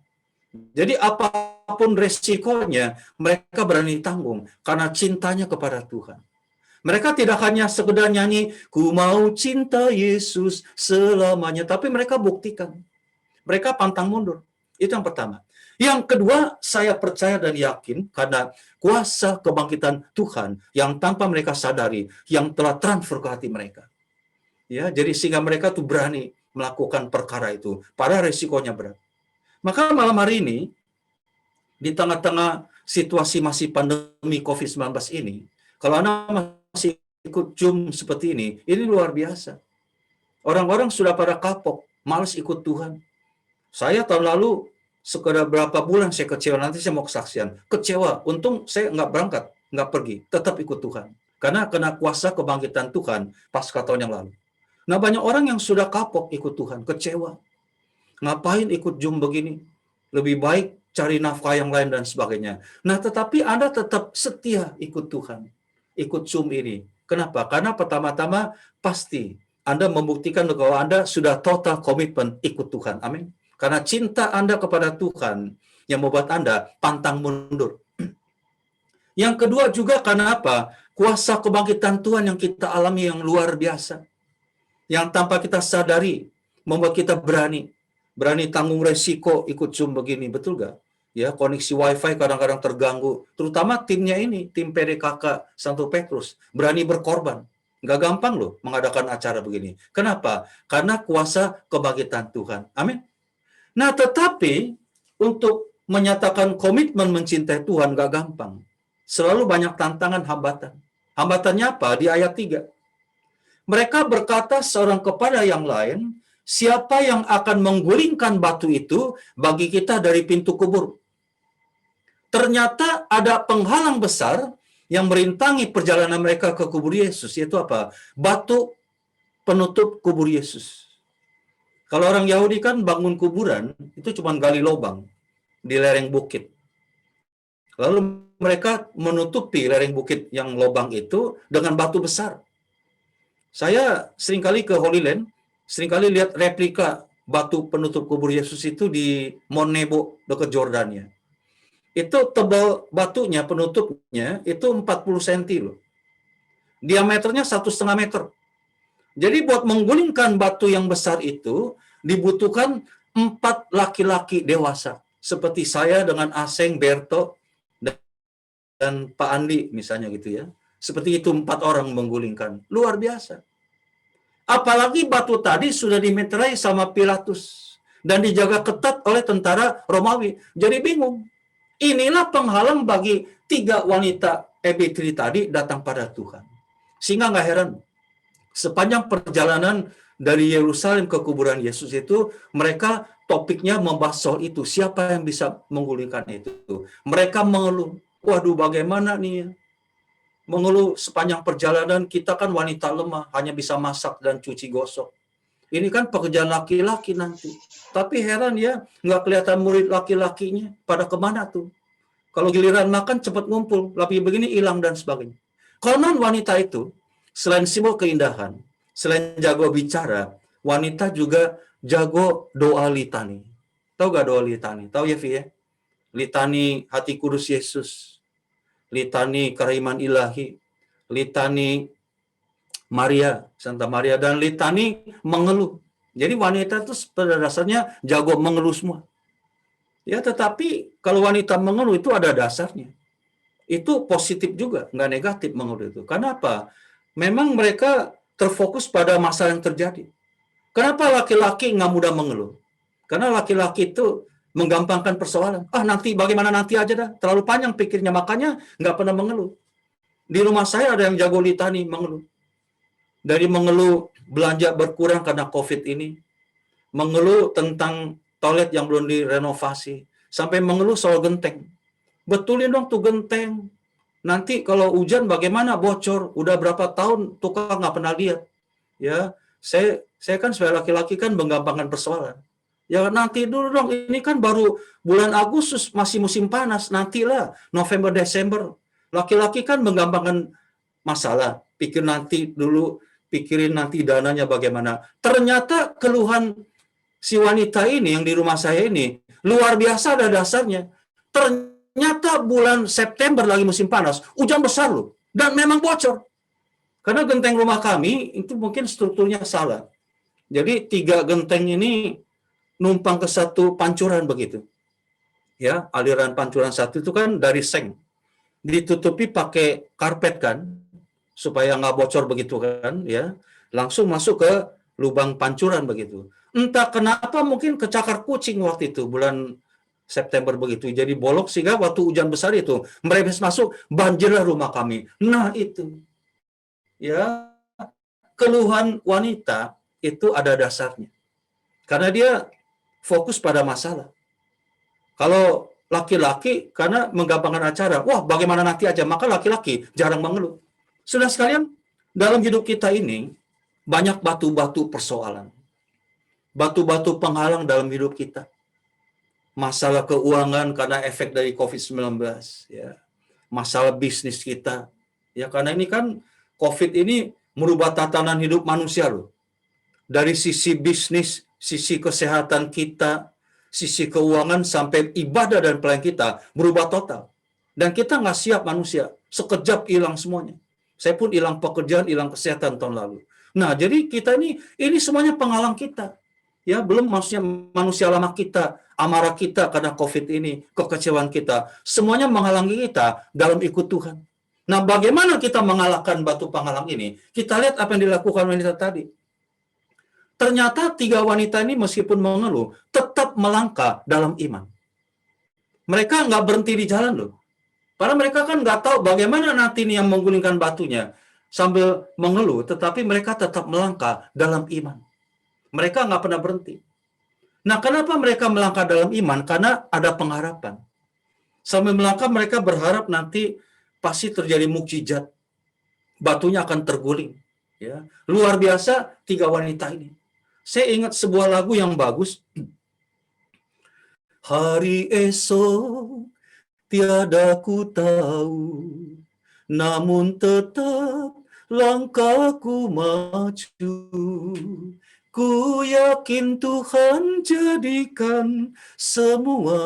E: Jadi apapun resikonya, mereka berani tanggung karena cintanya kepada Tuhan. Mereka tidak hanya sekedar nyanyi, ku mau cinta Yesus selamanya, tapi mereka buktikan. Mereka pantang mundur. Itu yang pertama. Yang kedua, saya percaya dan yakin karena kuasa kebangkitan Tuhan yang tanpa mereka sadari, yang telah transfer ke hati mereka. Ya, jadi sehingga mereka tuh berani melakukan perkara itu, padahal resikonya berat. Maka malam hari ini, di tengah-tengah situasi masih pandemi COVID-19 ini, kalau Anda masih ikut Zoom seperti ini luar biasa. Orang-orang sudah pada kapok, malas ikut Tuhan. Saya tahun lalu, sekedar berapa bulan saya kecewa, nanti saya mau kesaksian. Kecewa, untung saya nggak berangkat, nggak pergi, tetap ikut Tuhan. Karena kena kuasa kebangkitan Tuhan pasca tahun yang lalu. Nah, banyak orang yang sudah kapok ikut Tuhan, kecewa. Ngapain ikut Zoom begini? Lebih baik cari nafkah yang lain dan sebagainya. Nah, tetapi Anda tetap setia ikut Tuhan, ikut Zoom ini. Kenapa? Karena pertama-tama pasti Anda membuktikan bahwa Anda sudah total komitmen ikut Tuhan. Amin. Karena cinta Anda kepada Tuhan yang membuat Anda pantang mundur. Yang kedua juga karena apa? Kuasa kebangkitan Tuhan yang kita alami yang luar biasa. Yang tanpa kita sadari membuat kita berani tanggung resiko ikut Zoom begini, betul gak? Ya, koneksi wifi kadang-kadang terganggu, terutama timnya ini, tim PDKK Santo Petrus, berani berkorban. Gak gampang loh mengadakan acara begini. Kenapa? Karena kuasa kebangkitan Tuhan. Amin. Nah, tetapi untuk menyatakan komitmen mencintai Tuhan gak gampang. Selalu banyak tantangan, hambatan. Hambatannya apa? Di ayat 3. Mereka berkata seorang kepada yang lain, siapa yang akan menggulingkan batu itu bagi kita dari pintu kubur? Ternyata ada penghalang besar yang merintangi perjalanan mereka ke kubur Yesus, yaitu apa? Batu penutup kubur Yesus. Kalau orang Yahudi kan bangun kuburan, itu cuma gali lubang di lereng bukit. Lalu mereka menutupi lereng bukit yang lubang itu dengan batu besar. Saya seringkali ke Holy Land, seringkali lihat replika batu penutup kubur Yesus itu di Mount Nebo dekat Jordania. Itu tebal batunya, penutupnya itu 40 cm loh. Diameternya 1,5 meter. Jadi buat menggulingkan batu yang besar itu dibutuhkan 4 laki-laki dewasa. Seperti saya dengan Aseng, Berto, dan Pak Andi misalnya gitu ya. Seperti itu 4 orang menggulingkan. Luar biasa. Apalagi batu tadi sudah dimeterai sama Pilatus. Dan dijaga ketat oleh tentara Romawi. Jadi bingung. Inilah penghalang bagi 3 wanita Ebitri tadi datang pada Tuhan. Sehingga nggak heran. Sepanjang perjalanan dari Yerusalem ke kuburan Yesus itu, mereka topiknya membahas soal itu. Siapa yang bisa menggulingkan itu? Mereka mengeluh. Waduh, bagaimana nih ya? Mengeluh sepanjang perjalanan, kita kan wanita lemah, hanya bisa masak dan cuci gosok. Ini kan pekerjaan laki-laki nanti. Tapi heran ya, nggak kelihatan murid laki-lakinya. Pada kemana tuh? Kalau giliran makan cepat ngumpul, tapi begini hilang dan sebagainya. Konon wanita itu, selain simbol keindahan, selain jago bicara, wanita juga jago doa litani. Tahu gak doa litani? Tahu ya, Vi ya? Litani hati kudus Yesus, litani kerahiman ilahi, litani Maria, Santa Maria, dan litani mengeluh. Jadi wanita itu pada dasarnya jago mengeluh semua. Ya, tetapi kalau wanita mengeluh itu ada dasarnya. Itu positif juga, nggak negatif mengeluh itu. Kenapa? Memang mereka terfokus pada masalah yang terjadi. Kenapa laki-laki nggak mudah mengeluh? Karena laki-laki itu menggampangkan persoalan. Nanti bagaimana nanti aja dah. Terlalu panjang pikirnya, makanya nggak pernah mengeluh. Di rumah saya ada yang jago litani mengeluh. Dari mengeluh belanja berkurang karena COVID ini, mengeluh tentang toilet yang belum direnovasi, sampai mengeluh soal genteng. Betulin dong tuh genteng. Nanti kalau hujan bagaimana bocor? Udah berapa tahun tukang nggak pernah lihat. Ya, saya kan sebagai laki-laki kan menggampangkan persoalan. Ya nanti dulu dong, ini kan baru bulan Agustus, masih musim panas, nantilah November, Desember. Laki-laki kan menggampangkan masalah, pikirin nanti dananya bagaimana. Ternyata keluhan si wanita ini yang di rumah saya ini, luar biasa ada dasarnya. Ternyata bulan September lagi musim panas, hujan besar loh, dan memang bocor. Karena genteng rumah kami, itu mungkin strukturnya salah. Jadi 3 genteng ini numpang ke satu pancuran begitu. Ya, aliran pancuran satu itu kan dari seng. Ditutupi pakai karpet kan, supaya nggak bocor begitu kan, ya. Langsung masuk ke lubang pancuran begitu. Entah kenapa mungkin kecakar kucing waktu itu, bulan September begitu. Jadi bolok sehingga waktu hujan besar itu, merembes masuk, banjirlah rumah kami. Nah itu. Ya, keluhan wanita itu ada dasarnya. Karena dia fokus pada masalah. Kalau laki-laki karena menggampangkan acara, wah bagaimana nanti aja, maka laki-laki jarang mengeluh. Sudah sekalian, dalam hidup kita ini banyak batu-batu persoalan. Batu-batu penghalang dalam hidup kita. Masalah keuangan karena efek dari COVID-19, ya. Masalah bisnis kita. Ya karena ini kan COVID ini merubah tatanan hidup manusia loh. Dari sisi bisnis, sisi kesehatan kita, sisi keuangan, sampai ibadah dan pelayanan kita berubah total. Dan kita nggak siap manusia. Sekejap hilang semuanya. Saya pun hilang pekerjaan, hilang kesehatan tahun lalu. Nah, jadi kita ini semuanya penghalang kita. Ya, belum manusia lama kita, amarah kita karena COVID ini, kekecewaan kita. Semuanya menghalangi kita dalam ikut Tuhan. Nah, bagaimana kita mengalahkan batu penghalang ini? Kita lihat apa yang dilakukan wanita tadi. Ternyata 3 wanita ini meskipun mengeluh, tetap melangkah dalam iman. Mereka nggak berhenti di jalan loh. Karena mereka kan nggak tahu bagaimana nanti ini yang menggulingkan batunya. Sambil mengeluh, tetapi mereka tetap melangkah dalam iman. Mereka nggak pernah berhenti. Nah, kenapa mereka melangkah dalam iman? Karena ada pengharapan. Sambil melangkah, mereka berharap nanti pasti terjadi mukjizat. Batunya akan terguling. Ya, luar biasa 3 wanita ini. Saya ingat sebuah lagu yang bagus. Hari esok tiada ku tahu, namun tetap langkahku maju. Ku yakin Tuhan jadikan semua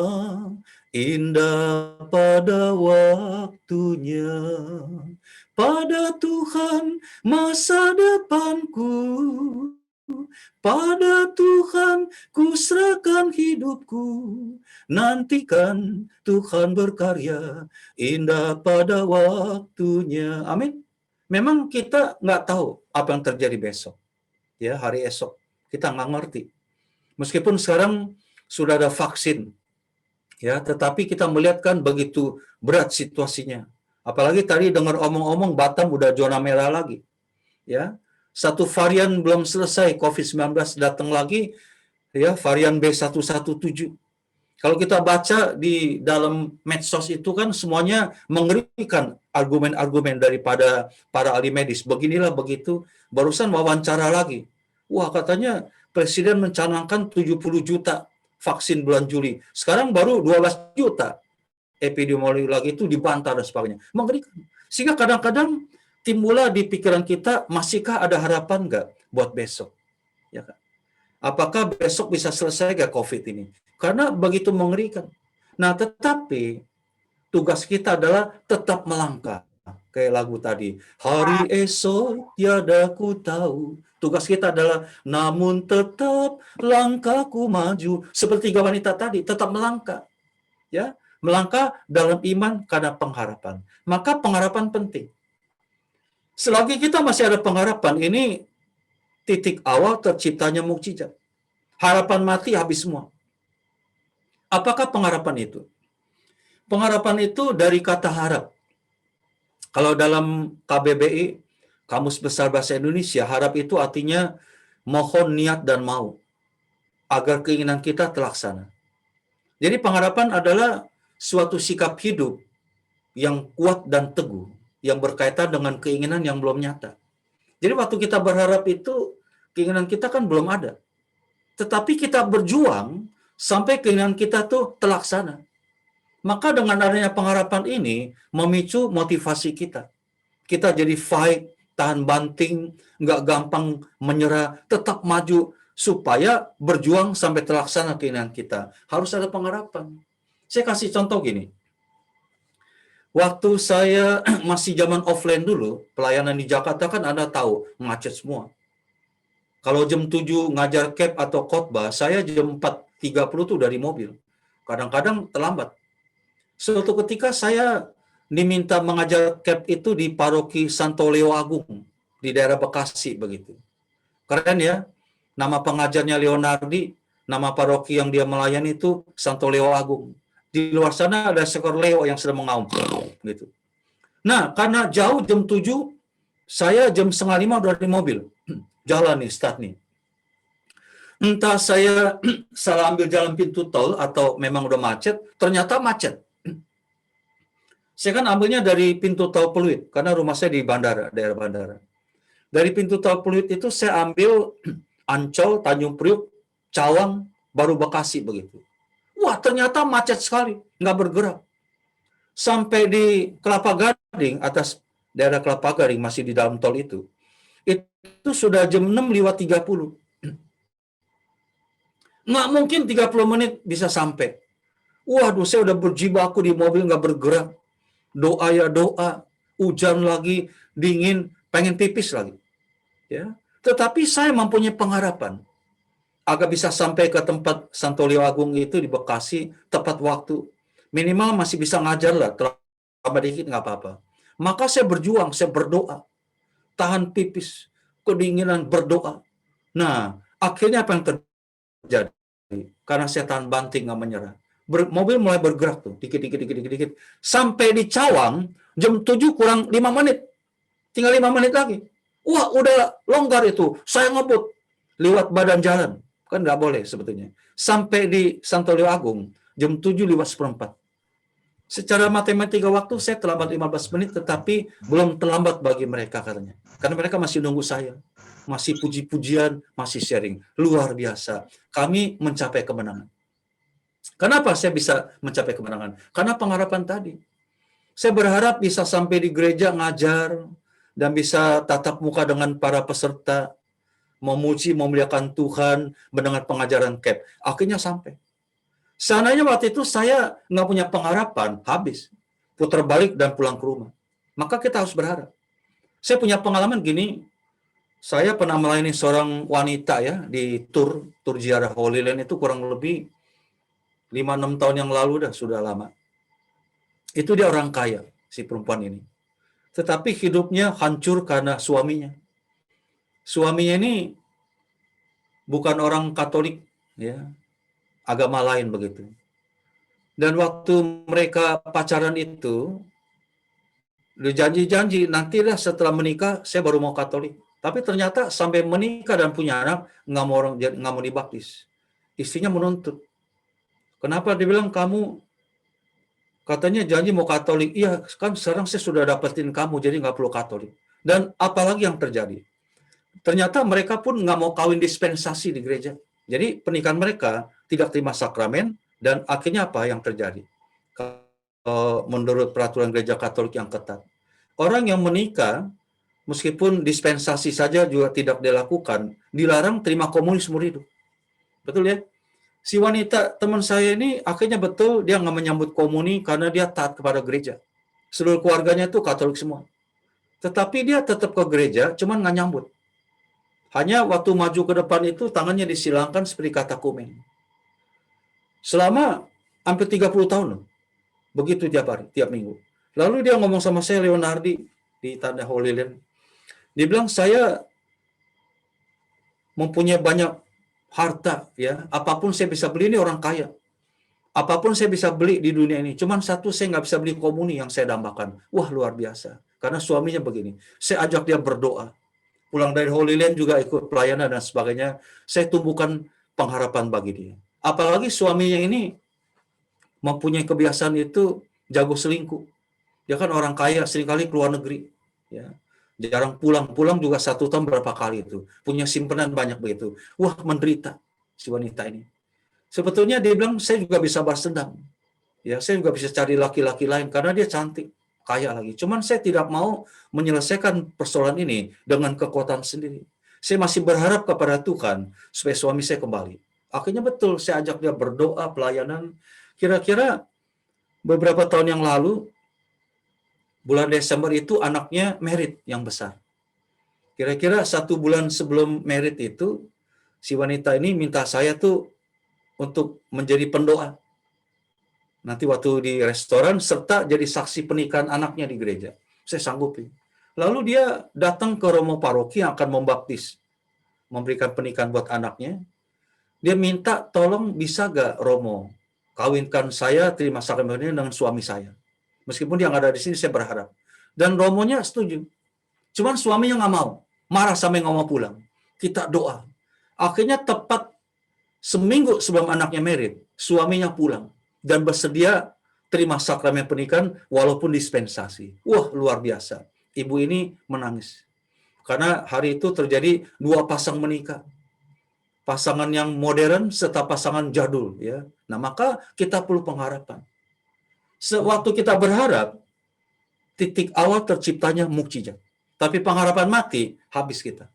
E: indah pada waktunya. Pada Tuhan masa depanku, pada Tuhan ku serahkan hidupku. Nantikan Tuhan berkarya indah pada waktunya. Amin. Memang kita nggak tahu apa yang terjadi besok. Ya, hari esok. Kita nggak ngerti. Meskipun sekarang sudah ada vaksin. Ya, tetapi kita melihat kan begitu berat situasinya. Apalagi tadi dengar omong-omong Batam udah zona merah lagi. Ya, satu varian belum selesai, COVID-19 datang lagi, ya, varian B117. Kalau kita baca di dalam medsos itu kan semuanya mengerikan argumen-argumen daripada para ahli medis. Beginilah begitu, barusan wawancara lagi. Wah, katanya Presiden mencanangkan 70 juta vaksin bulan Juli. Sekarang baru 12 juta. Epidemiologi itu dibantah dan sebagainya. Mengerikan. Sehingga kadang-kadang timbullah di pikiran kita, masihkah ada harapan nggak buat besok? Ya kan? Apakah besok bisa selesai nggak COVID ini? Karena begitu mengerikan. Nah, tetapi tugas kita adalah tetap melangkah. Kayak lagu tadi. Hari esok tiada ku tahu. Tugas kita adalah namun tetap langkahku maju. Seperti 3 wanita tadi, tetap melangkah. Ya, melangkah dalam iman karena pengharapan. Maka pengharapan penting. Selagi kita masih ada pengharapan, ini titik awal terciptanya mukjizat. Harapan mati habis semua. Apakah pengharapan itu? Pengharapan itu dari kata harap. Kalau dalam KBBI, Kamus Besar Bahasa Indonesia, harap itu artinya mohon, niat, dan mau agar keinginan kita terlaksana. Jadi pengharapan adalah suatu sikap hidup yang kuat dan teguh, yang berkaitan dengan keinginan yang belum nyata. Jadi waktu kita berharap itu, keinginan kita kan belum ada. Tetapi kita berjuang sampai keinginan kita tuh terlaksana. Maka dengan adanya pengharapan ini memicu motivasi kita. Kita jadi fight, tahan banting, nggak gampang menyerah, tetap maju supaya berjuang sampai terlaksana keinginan kita. Harus ada pengharapan. Saya kasih contoh gini. Waktu saya masih zaman offline dulu, pelayanan di Jakarta kan Anda tahu, macet semua. Kalau jam 7 ngajar cap atau khotbah, saya jam 4.30 tuh dari mobil. Kadang-kadang terlambat. Suatu ketika saya diminta mengajar cap itu di paroki Santo Leo Agung di daerah Bekasi begitu. Keren ya, nama pengajarnya Leonardi, nama paroki yang dia melayani itu Santo Leo Agung. Di luar sana ada seekor Leo yang sedang mengaum gitu. Nah, karena jauh jam 7, saya jam 4:30 udah di mobil. Jalan nih, start nih. Entah saya salah ambil jalan pintu tol atau memang udah macet, ternyata macet. Saya kan ambilnya dari pintu tol Pluit, karena rumah saya di bandara, daerah bandara. Dari pintu tol Pluit itu saya ambil Ancol, Tanjung Priuk, Cawang, baru Bekasi begitu. Wah, ternyata macet sekali, nggak bergerak. Sampai di Kelapa Gading, atas daerah Kelapa Gading, masih di dalam tol itu sudah jam 6:30. Nggak mungkin 30 menit bisa sampai. Waduh, saya udah berjibaku di mobil, nggak bergerak. Doa ya doa, hujan lagi, dingin, pengen pipis lagi. Ya, tetapi saya mempunyai pengharapan agar bisa sampai ke tempat Santo Leo Agung itu di Bekasi tepat waktu. Minimal masih bisa ngajar lah, terlambat dikit nggak apa-apa. Maka saya berjuang, saya berdoa, tahan pipis, kedinginan, berdoa. Nah, akhirnya apa yang terjadi? Karena saya tahan banting nggak menyerah. Mobil mulai bergerak tuh, dikit. Sampai di Cawang, jam 7 kurang 5 menit. Tinggal 5 menit lagi. Wah, udah longgar itu. Saya ngebut lewat badan jalan. Kan nggak boleh sebetulnya. Sampai di Santo Leo Agung, jam 7:04. Secara matematika waktu, saya terlambat 15 menit, tetapi belum terlambat bagi mereka katanya. Karena mereka masih nunggu saya. Masih puji-pujian, masih sharing. Luar biasa. Kami mencapai kemenangan. Kenapa saya bisa mencapai kemenangan? Karena pengharapan tadi. Saya berharap bisa sampai di gereja ngajar dan bisa tatap muka dengan para peserta, memuji, memuliakan Tuhan, mendengar pengajaran CAP. Akhirnya sampai. Seandainya waktu itu saya nggak punya pengharapan, habis. Putar balik dan pulang ke rumah. Maka kita harus berharap. Saya punya pengalaman gini, saya pernah melayani seorang wanita ya di tur ziarah Holy Land itu kurang lebih 5-6 tahun yang lalu sudah lama. Itu dia orang kaya, si perempuan ini. Tetapi hidupnya hancur karena suaminya. Suaminya ini bukan orang Katolik, ya, agama lain begitu. Dan waktu mereka pacaran itu, janji-janji nantilah setelah menikah saya baru mau Katolik. Tapi ternyata sampai menikah dan punya anak nggak mau dibaptis. Istrinya menuntut. Kenapa? Dibilang kamu katanya janji mau Katolik. Iya, kan sekarang saya sudah dapetin kamu, jadi nggak perlu Katolik. Dan apalagi yang terjadi? Ternyata mereka pun nggak mau kawin dispensasi di gereja. Jadi pernikahan mereka tidak terima sakramen, dan akhirnya apa yang terjadi? Menurut peraturan gereja Katolik yang ketat, orang yang menikah, meskipun dispensasi saja juga tidak dilakukan, dilarang terima komuni seumur hidup. Betul ya? Si wanita teman saya ini akhirnya betul dia nggak menyambut komuni karena dia taat kepada gereja. Seluruh keluarganya itu Katolik semua. Tetapi dia tetap ke gereja, cuman nggak nyambut. Hanya waktu maju ke depan itu tangannya disilangkan seperti katakumen. Selama hampir 30 tahun loh. Begitu tiap hari, tiap minggu. Lalu dia ngomong sama saya, Leonardi, di tanda Holy Land. Dia bilang, saya mempunyai banyak harta, ya, apapun saya bisa beli, ini orang kaya. Apapun saya bisa beli di dunia ini. Cuman satu saya nggak bisa beli komuni yang saya dambakan. Wah, luar biasa. Karena suaminya begini. Saya ajak dia berdoa. Pulang dari Holy Land juga ikut pelayanan dan sebagainya. Saya tumbuhkan pengharapan bagi dia. Apalagi suaminya ini mempunyai kebiasaan itu jago selingkuh. Dia kan orang kaya, seringkali keluar negeri. Ya. Jarang pulang juga 1 tahun berapa kali itu. Punya simpanan banyak begitu. Wah, menderita si wanita ini. Sebetulnya dia bilang, saya juga bisa balas dendam. Ya, saya juga bisa cari laki-laki lain karena dia cantik, kaya lagi. Cuman saya tidak mau menyelesaikan persoalan ini dengan kekuatan sendiri. Saya masih berharap kepada Tuhan supaya suami saya kembali. Akhirnya betul, saya ajak dia berdoa, pelayanan. Kira-kira beberapa tahun yang lalu, bulan Desember itu anaknya merit yang besar. Kira-kira 1 bulan sebelum merit itu, si wanita ini minta saya tuh untuk menjadi pendoa. Nanti waktu di restoran, serta jadi saksi pernikahan anaknya di gereja. Saya sanggupi. Lalu dia datang ke romo paroki yang akan membaptis, memberikan pernikahan buat anaknya. Dia minta, tolong bisa gak romo kawinkan saya, terima sakramen dengan suami saya. Meskipun dia nggak ada di sini, saya berharap. Dan romonya setuju. Cuman suaminya nggak mau. Marah sampai nggak mau pulang. Kita doa. Akhirnya tepat seminggu sebelum anaknya merit, suaminya pulang dan bersedia terima sakramen pernikahan walaupun dispensasi. Wah, luar biasa. Ibu ini menangis. Karena hari itu terjadi 2 pasang menikah. Pasangan yang modern serta pasangan jadul. Ya. Nah, maka kita perlu pengharapan. Sewaktu kita berharap, titik awal terciptanya mukjizat. Tapi pengharapan mati, habis kita.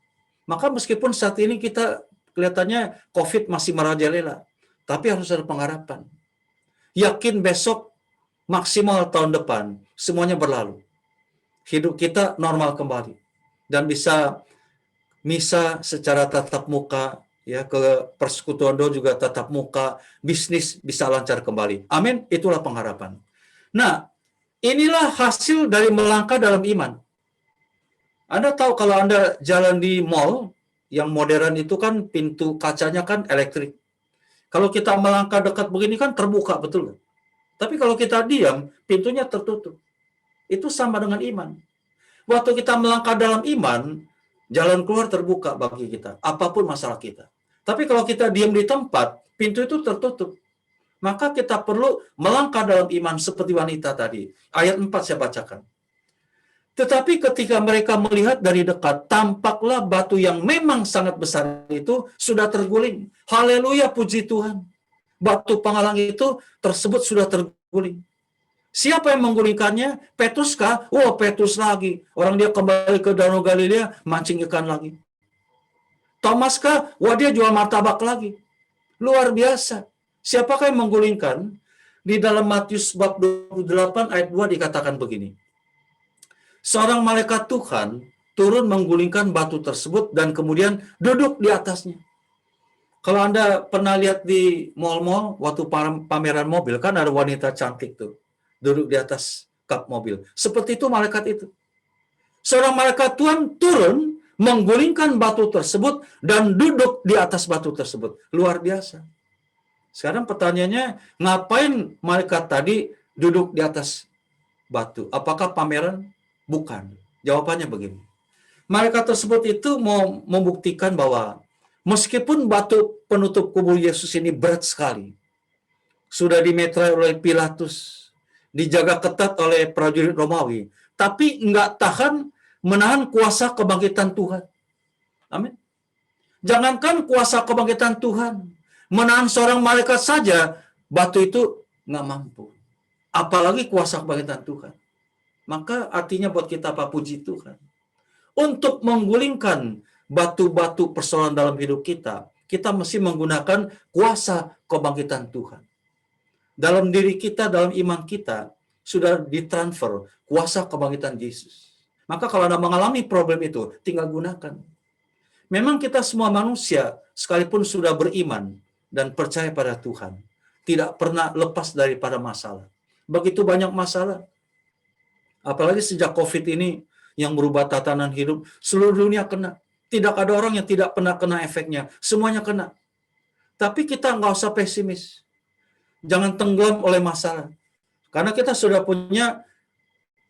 E: Maka meskipun saat ini kita kelihatannya COVID masih merajalela, tapi harus ada pengharapan. Yakin besok maksimal tahun depan semuanya berlalu. Hidup kita normal kembali dan bisa misa secara tatap muka, ya, ke persekutuan doa juga tatap muka, bisnis bisa lancar kembali. Amin, itulah pengharapan. Nah, inilah hasil dari melangkah dalam iman. Anda tahu kalau Anda jalan di mall yang modern itu kan pintu kacanya kan elektrik. Kalau kita melangkah dekat begini kan terbuka, betul. Tapi kalau kita diam, pintunya tertutup. Itu sama dengan iman. Waktu kita melangkah dalam iman, jalan keluar terbuka bagi kita, apapun masalah kita. Tapi kalau kita diam di tempat, pintu itu tertutup. Maka kita perlu melangkah dalam iman seperti wanita tadi. Ayat 4 saya bacakan. Tetapi ketika mereka melihat dari dekat, tampaklah batu yang memang sangat besar itu sudah terguling. Haleluya, puji Tuhan. Batu penghalang itu tersebut sudah terguling. Siapa yang menggulingkannya? Petrus kah? Oh, Petrus lagi. Orang dia kembali ke Danau Galilea, mancing ikan lagi. Thomas kah? Wah, dia jual martabak lagi. Luar biasa. Siapakah yang menggulingkan? Di dalam Matius bab 28 ayat 2 dikatakan begini. Seorang malaikat Tuhan turun menggulingkan batu tersebut dan kemudian duduk di atasnya. Kalau Anda pernah lihat di mall-mall waktu pameran mobil, kan ada wanita cantik tuh duduk di atas kap mobil. Seperti itu malaikat itu. Seorang malaikat Tuhan turun menggulingkan batu tersebut dan duduk di atas batu tersebut. Luar biasa. Sekarang pertanyaannya, ngapain malaikat tadi duduk di atas batu? Apakah pameran? Bukan. Jawabannya begini. Malaikat tersebut itu mau membuktikan bahwa meskipun batu penutup kubur Yesus ini berat sekali, sudah dimeterai oleh Pilatus, dijaga ketat oleh prajurit Romawi, tapi nggak tahan menahan kuasa kebangkitan Tuhan. Amin. Jangankan kuasa kebangkitan Tuhan, menahan seorang malaikat saja, batu itu nggak mampu. Apalagi kuasa kebangkitan Tuhan. Maka artinya buat kita apa? Puji Tuhan. Untuk menggulingkan batu-batu persoalan dalam hidup kita, kita mesti menggunakan kuasa kebangkitan Tuhan. Dalam diri kita, dalam iman kita, sudah ditransfer kuasa kebangkitan Yesus. Maka kalau Anda mengalami problem itu, tinggal gunakan. Memang kita semua manusia, sekalipun sudah beriman dan percaya pada Tuhan, tidak pernah lepas daripada masalah. Begitu banyak masalah. Apalagi sejak COVID ini yang merubah tatanan hidup, seluruh dunia kena. Tidak ada orang yang tidak pernah kena efeknya. Semuanya kena. Tapi kita nggak usah pesimis. Jangan tenggelam oleh masalah. Karena kita sudah punya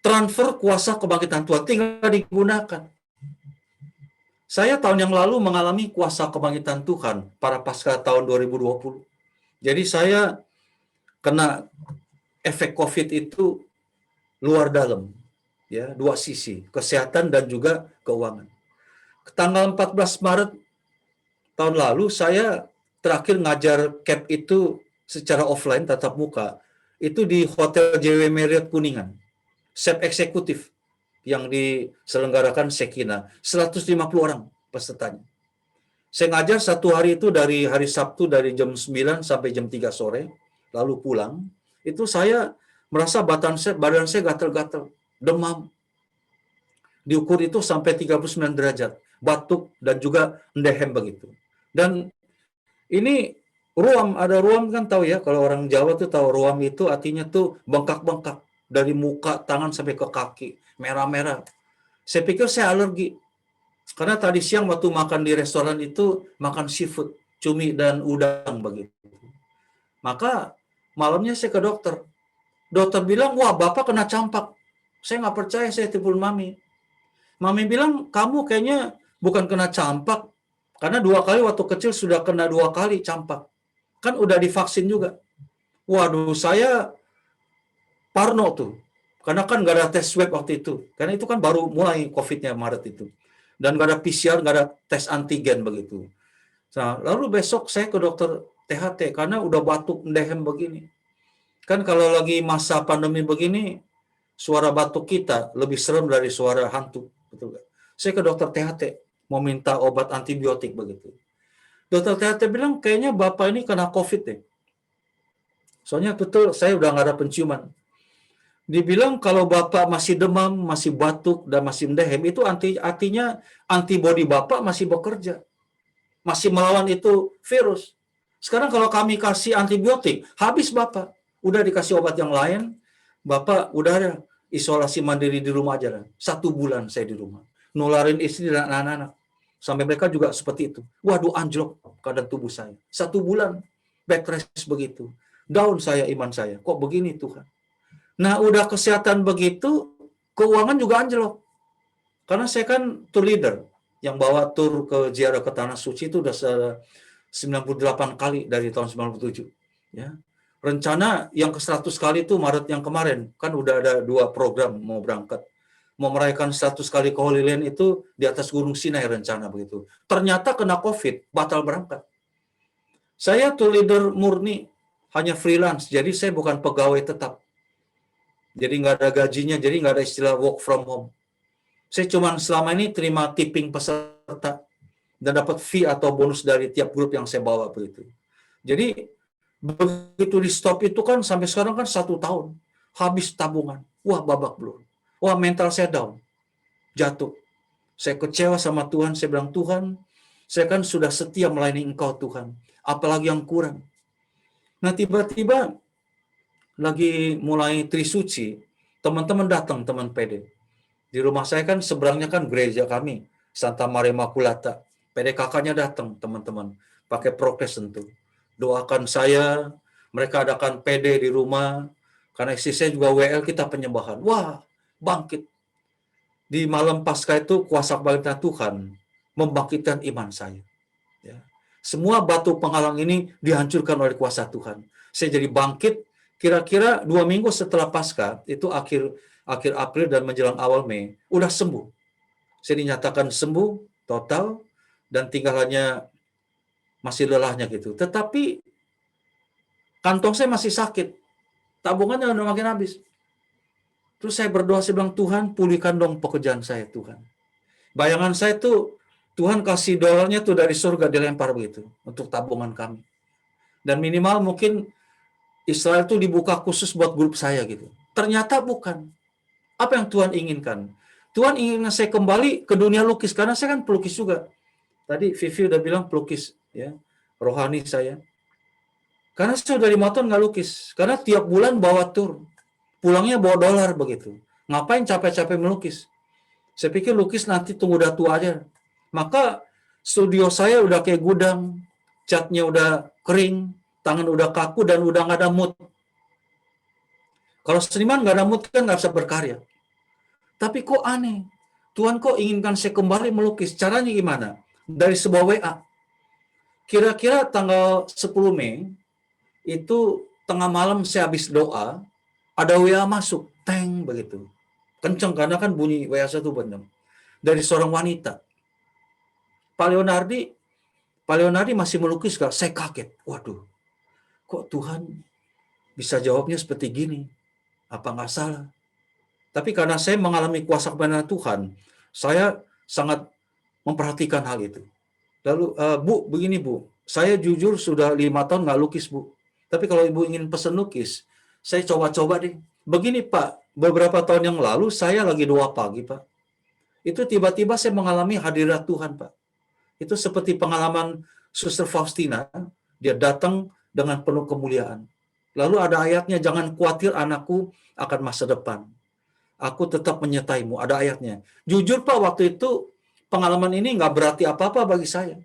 E: transfer kuasa kebangkitan Tuhan, tinggal digunakan. Saya tahun yang lalu mengalami kuasa kebangkitan Tuhan para pasca tahun 2020. Jadi saya kena efek COVID itu luar dalam, ya, dua sisi, kesehatan dan juga keuangan. Tanggal 14 Maret tahun lalu saya terakhir ngajar CAP itu secara offline tatap muka itu di Hotel JW Marriott Kuningan, SEP eksekutif yang diselenggarakan Sekina, 150 orang pesertanya. Saya ngajar satu hari itu dari hari Sabtu dari jam 9 sampai jam 3 sore, lalu pulang. Itu saya merasa badan saya gatal-gatal, demam. Diukur itu sampai 39 derajat, batuk dan juga ndehem begitu. Dan ini ruam, ada ruam kan tahu ya, kalau orang Jawa tuh tahu ruam itu artinya tuh bengkak-bengkak dari muka, tangan sampai ke kaki, merah-merah. Saya pikir saya alergi. Karena tadi siang waktu makan di restoran itu makan seafood, cumi dan udang begitu. Maka malamnya saya ke dokter. Dokter bilang, wah bapak kena campak. Saya nggak percaya, saya telepon mami. Mami bilang, kamu kayaknya bukan kena campak. Karena 2 kali waktu kecil sudah kena 2 kali campak. Kan udah divaksin juga. Waduh, saya parno tuh. Karena kan nggak ada tes swab waktu itu. Karena itu kan baru mulai COVID-nya Maret itu. Dan nggak ada PCR, nggak ada tes antigen begitu. Nah, lalu besok saya ke dokter THT karena udah batuk ndehem begini. Kan kalau lagi masa pandemi begini, suara batuk kita lebih serem dari suara hantu, betul gak? Saya ke dokter THT mau minta obat antibiotik begitu. Dokter THT bilang kayaknya bapak ini kena COVID deh. Soalnya betul saya udah nggak ada penciuman. Dibilang kalau bapak masih demam, masih batuk, dan masih ndehem, itu artinya antibodi bapak masih bekerja. Masih melawan itu virus. Sekarang kalau kami kasih antibiotik, habis bapak. Udah dikasih obat yang lain, bapak udah ada isolasi mandiri di rumah aja. 1 bulan saya di rumah. Nularin istri dan anak-anak. Sampai mereka juga seperti itu. Waduh, anjlok keadaan tubuh saya. 1 bulan, bed rest begitu. Down saya, iman saya. Kok begini Tuhan? Nah, udah kesehatan begitu, keuangan juga anjlok. Karena saya kan tour leader yang bawa tur ke ziarah ke Tanah Suci itu udah 98 kali dari tahun 97. Ya. Rencana yang ke 100 kali itu Maret yang kemarin. Kan udah ada 2 program mau berangkat. Mau merayakan 100 kali ke Holy Land itu di atas Gunung Sinai rencana begitu. Ternyata kena COVID, batal berangkat. Saya tour leader murni, hanya freelance. Jadi saya bukan pegawai tetap. Jadi nggak ada gajinya, jadi nggak ada istilah work from home. Saya cuma selama ini terima tipping peserta dan dapat fee atau bonus dari tiap grup yang saya bawa begitu. Jadi begitu di stop itu kan sampai sekarang kan 1 tahun, habis tabungan, wah babak belur, wah mental saya down, jatuh. Saya kecewa sama Tuhan, saya bilang Tuhan, saya kan sudah setia melayani Engkau Tuhan, apalagi yang kurang. Nah tiba-tiba lagi mulai Trisuci, teman-teman datang, teman PD. Di rumah saya kan seberangnya kan gereja kami, Santa Maria Immaculata. PDKK-nya datang, teman-teman, pakai prokes tentu. Doakan saya, mereka adakan PD di rumah, karena istri saya juga WL, kita penyembahan. Wah, bangkit. Di malam Paskah itu kuasa kebangkitan Tuhan membangkitkan iman saya. Ya. Semua batu penghalang ini dihancurkan oleh kuasa Tuhan. Saya jadi bangkit. Kira-kira 2 minggu setelah Paskah, itu akhir April dan menjelang awal Mei, udah sembuh. Saya dinyatakan sembuh total dan tinggal hanya masih lelahnya gitu. Tetapi kantong saya masih sakit. Tabungannya udah makin habis. Terus saya berdoa, saya bilang, Tuhan pulihkan dong pekerjaan saya Tuhan. Bayangan saya tuh, Tuhan kasih dolarnya tuh dari surga dilempar begitu untuk tabungan kami. Dan minimal mungkin Israel itu dibuka khusus buat grup saya gitu. Ternyata bukan. Apa yang Tuhan inginkan? Tuhan ingin saya kembali ke dunia lukis karena saya kan pelukis juga. Tadi Vivi udah bilang pelukis ya, rohani saya. Karena saya udah 5 tahun nggak lukis. Karena tiap bulan bawa tur, pulangnya bawa dolar begitu. Ngapain capek-capek melukis? Saya pikir lukis nanti tunggu udah tua aja. Maka studio saya udah kayak gudang, catnya udah kering, tangan udah kaku dan udah nggak ada mood. Kalau seniman nggak ada mood kan nggak bisa berkarya. Tapi kok aneh, Tuhan kok inginkan saya kembali melukis. Caranya gimana? Dari sebuah WA. Kira-kira tanggal 10 Mei, itu tengah malam saya habis doa, ada WA masuk, teng begitu. Kenceng karena kan bunyi WA satu benar. Dari seorang wanita. Pak Leonardi masih melukis gak? Saya kaget. Waduh, kok Tuhan bisa jawabnya seperti gini? Apa nggak salah? Tapi karena saya mengalami kuasa kebenaran Tuhan, saya sangat memperhatikan hal itu. Lalu, Bu, begini Bu, saya jujur sudah 5 tahun nggak lukis Bu. Tapi kalau Ibu ingin pesan lukis, saya coba-coba deh. Begini Pak, beberapa tahun yang lalu saya lagi doa pagi Pak. Itu tiba-tiba saya mengalami hadirat Tuhan Pak. Itu seperti pengalaman Suster Faustina, dia datang dengan penuh kemuliaan. Lalu ada ayatnya, jangan khawatir anakku akan masa depan. Aku tetap menyertaimu. Ada ayatnya. Jujur Pak, waktu itu pengalaman ini nggak berarti apa-apa bagi saya.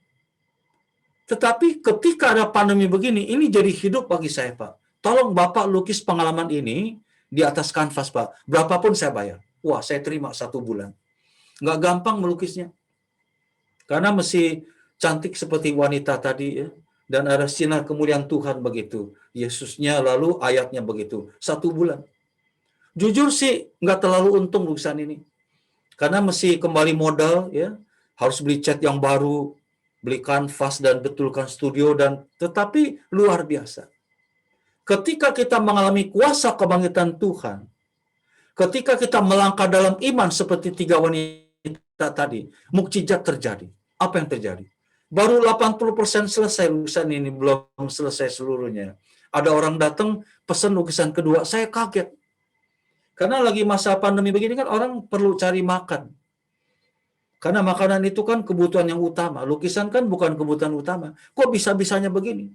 E: Tetapi ketika ada pandemi begini, ini jadi hidup bagi saya Pak. Tolong Bapak lukis pengalaman ini di atas kanvas Pak. Berapapun saya bayar. Wah, saya terima 1 bulan. Nggak gampang melukisnya. Karena mesti cantik seperti wanita tadi ya. Dan ada sinar kemuliaan Tuhan begitu. Yesusnya lalu ayatnya begitu. 1 bulan. Jujur sih nggak terlalu untung lukisan ini. Karena mesti kembali modal ya. Harus beli cat yang baru, beli kanvas dan betulkan studio dan tetapi luar biasa. Ketika kita mengalami kuasa kebangkitan Tuhan, ketika kita melangkah dalam iman seperti 3 wanita tadi, mukjizat terjadi. Apa yang terjadi? Baru 80% selesai lukisan ini, belum selesai seluruhnya. Ada orang datang pesan lukisan kedua, saya kaget. Karena lagi masa pandemi begini kan orang perlu cari makan. Karena makanan itu kan kebutuhan yang utama. Lukisan kan bukan kebutuhan utama. Kok bisa-bisanya begini?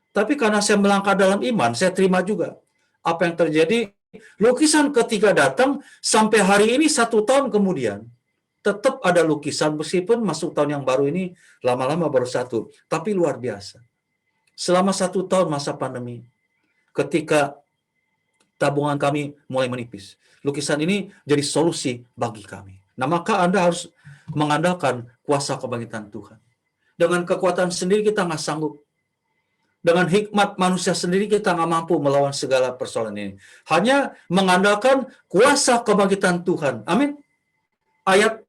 E: Tapi karena saya melangkah dalam iman, saya terima juga. Apa yang terjadi? Lukisan ketiga datang, sampai hari ini 1 tahun kemudian, tetap ada lukisan, meskipun masuk tahun yang baru ini, lama-lama baru 1. Tapi luar biasa. Selama 1 tahun masa pandemi, ketika tabungan kami mulai menipis, lukisan ini jadi solusi bagi kami. Nah, maka Anda harus mengandalkan kuasa kebangkitan Tuhan. Dengan kekuatan sendiri kita nggak sanggup. Dengan hikmat manusia sendiri kita nggak mampu melawan segala persoalan ini. Hanya mengandalkan kuasa kebangkitan Tuhan. Amin. Ayat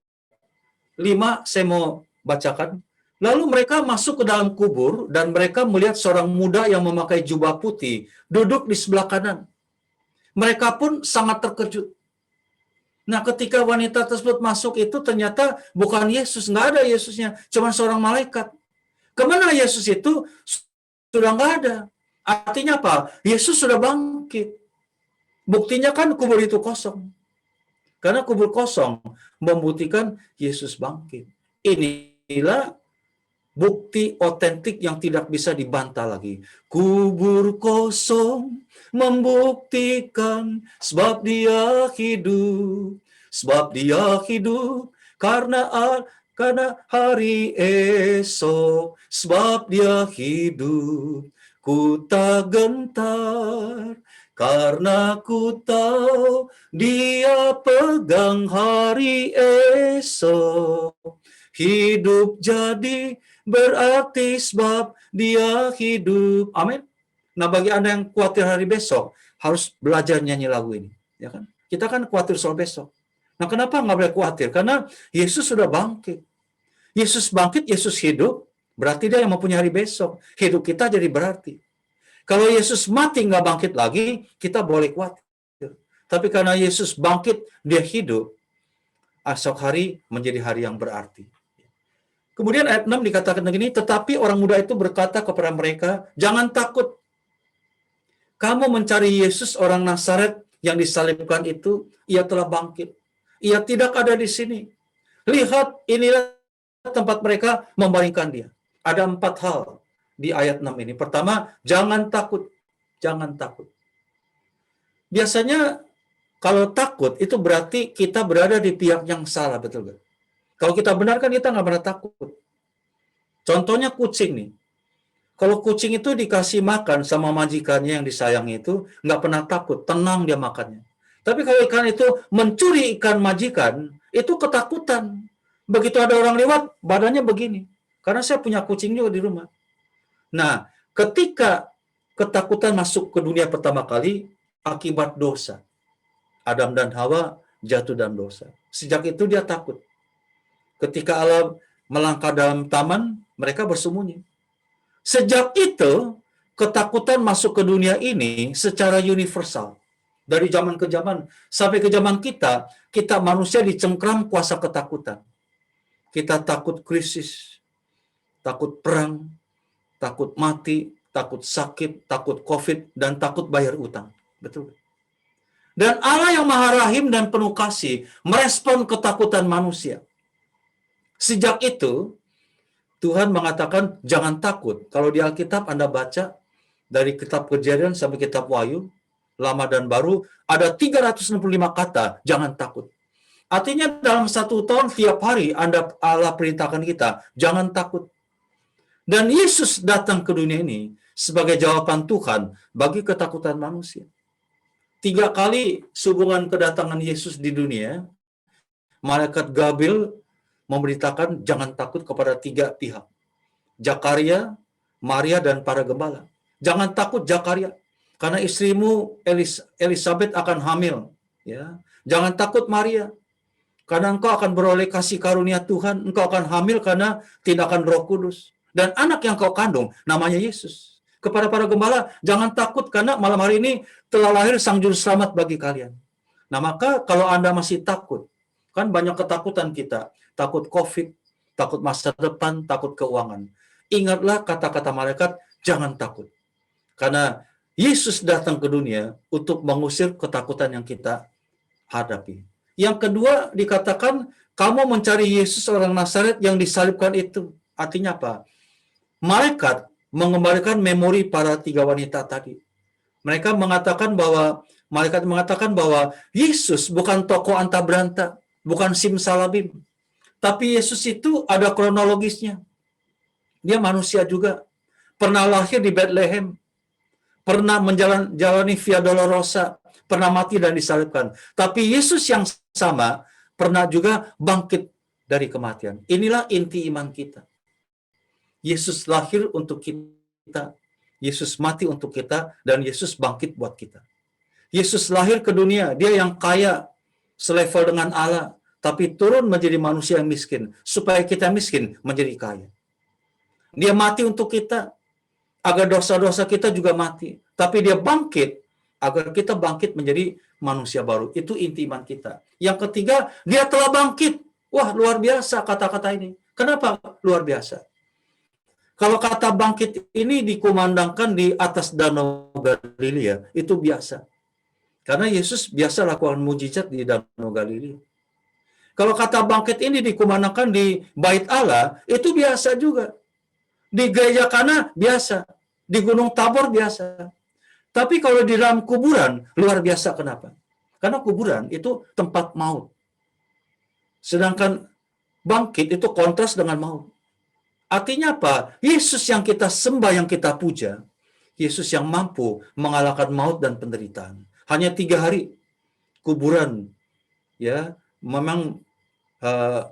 E: 5 saya mau bacakan. Lalu mereka masuk ke dalam kubur dan mereka melihat seorang muda yang memakai jubah putih duduk di sebelah kanan. Mereka pun sangat terkejut. Nah, ketika wanita tersebut masuk itu ternyata bukan Yesus, nggak ada Yesusnya, cuma seorang malaikat. Kemana Yesus itu? Sudah nggak ada. Artinya apa? Yesus sudah bangkit. Buktinya kan kubur itu kosong. Karena kubur kosong membuktikan Yesus bangkit. Inilah bukti otentik yang tidak bisa dibantah lagi. Kubur kosong membuktikan sebab dia hidup. Sebab dia hidup karena hari esok. Sebab dia hidup. Ku tak gentar karena ku tahu dia pegang hari esok. Hidup jadi berarti sebab dia hidup. Amin. Nah, bagi Anda yang khawatir hari besok, harus belajar nyanyi lagu ini. Ya kan? Kita kan khawatir soal besok. Nah, kenapa nggak boleh khawatir? Karena Yesus sudah bangkit. Yesus bangkit, Yesus hidup, berarti dia yang mempunyai hari besok. Hidup kita jadi berarti. Kalau Yesus mati nggak bangkit lagi, kita boleh khawatir. Tapi karena Yesus bangkit, dia hidup, esok hari menjadi hari yang berarti. Kemudian ayat 6 dikatakan begini, tetapi orang muda itu berkata kepada mereka, jangan takut. Kamu mencari Yesus orang Nazaret yang disalibkan itu, ia telah bangkit. Ia tidak ada di sini. Lihat, inilah tempat mereka membaringkan dia. Ada 4 hal di ayat 6 ini. Pertama, jangan takut. Jangan takut. Biasanya kalau takut itu berarti kita berada di pihak yang salah, betul gak? Kalau kita benar kan kita nggak pernah takut. Contohnya kucing nih. Kalau kucing itu dikasih makan sama majikannya yang disayangi itu, nggak pernah takut, tenang dia makannya. Tapi kalau ikan itu mencuri ikan majikan, itu ketakutan. Begitu ada orang lewat, badannya begini. Karena saya punya kucing juga di rumah. Nah, ketika ketakutan masuk ke dunia pertama kali, akibat dosa. Adam dan Hawa jatuh dalam dosa. Sejak itu dia takut. Ketika Allah melangkah dalam taman, mereka bersembunyi. Sejak itu, ketakutan masuk ke dunia ini secara universal. Dari zaman ke zaman, sampai ke zaman kita manusia dicengkram kuasa ketakutan. Kita takut krisis, takut perang, takut mati, takut sakit, takut COVID, dan takut bayar utang. Betul. Dan Allah yang Maha Rahim dan penuh kasih merespon ketakutan manusia. Sejak itu, Tuhan mengatakan jangan takut. Kalau di Alkitab Anda baca dari kitab Kejadian sampai kitab Wahyu, Lama dan Baru, ada 365 kata jangan takut. Artinya dalam 1 tahun tiap hari Allah perintahkan kita jangan takut. Dan Yesus datang ke dunia ini sebagai jawaban Tuhan bagi ketakutan manusia. 3 kali sehubungan kedatangan Yesus di dunia, malaikat Gabriel memberitakan jangan takut kepada 3 pihak. Zakaria, Maria, dan para gembala. Jangan takut Zakaria, karena istrimu Elisabeth akan hamil. Ya, jangan takut Maria, karena engkau akan beroleh kasih karunia Tuhan. Engkau akan hamil karena tindakan Roh Kudus. Dan anak yang kau kandung namanya Yesus. Kepada para gembala, jangan takut karena malam hari ini telah lahir Sang Juru Selamat bagi kalian. Nah, maka kalau Anda masih takut, kan banyak ketakutan kita. Takut COVID, takut masa depan, takut keuangan. Ingatlah kata-kata malaikat, jangan takut. Karena Yesus datang ke dunia untuk mengusir ketakutan yang kita hadapi. Yang kedua dikatakan, kamu mencari Yesus orang Nazaret yang disalibkan itu. Artinya apa? Malaikat mengembalikan memori para 3 wanita tadi. Malaikat mengatakan bahwa Yesus bukan tokoh anta beranta, bukan simsalabim. Tapi Yesus itu ada kronologisnya. Dia manusia juga. Pernah lahir di Bethlehem. Pernah menjalani Via Dolorosa, pernah mati dan disalibkan. Tapi Yesus yang sama pernah juga bangkit dari kematian. Inilah inti iman kita. Yesus lahir untuk kita, Yesus mati untuk kita, dan Yesus bangkit buat kita. Yesus lahir ke dunia, dia yang kaya, selevel dengan Allah, tapi turun menjadi manusia yang miskin, supaya kita miskin menjadi kaya. Dia mati untuk kita, agar dosa-dosa kita juga mati. Tapi dia bangkit, agar kita bangkit menjadi manusia baru. Itu inti iman kita. Yang ketiga, dia telah bangkit. Wah, luar biasa kata-kata ini. Kenapa luar biasa? Kalau kata bangkit ini dikumandangkan di atas Danau Galilea, itu biasa. Karena Yesus biasa lakukan mujizat di Danau Galilea. Kalau kata bangkit ini dikumandangkan di Bait Allah, itu biasa juga. Di gereja Kana biasa, di Gunung Tabor biasa. Tapi kalau di dalam kuburan luar biasa. Kenapa? Karena kuburan itu tempat maut. Sedangkan bangkit itu kontras dengan maut. Artinya apa? Yesus yang kita sembah, yang kita puja, Yesus yang mampu mengalahkan maut dan penderitaan. Hanya 3 hari kuburan ya memang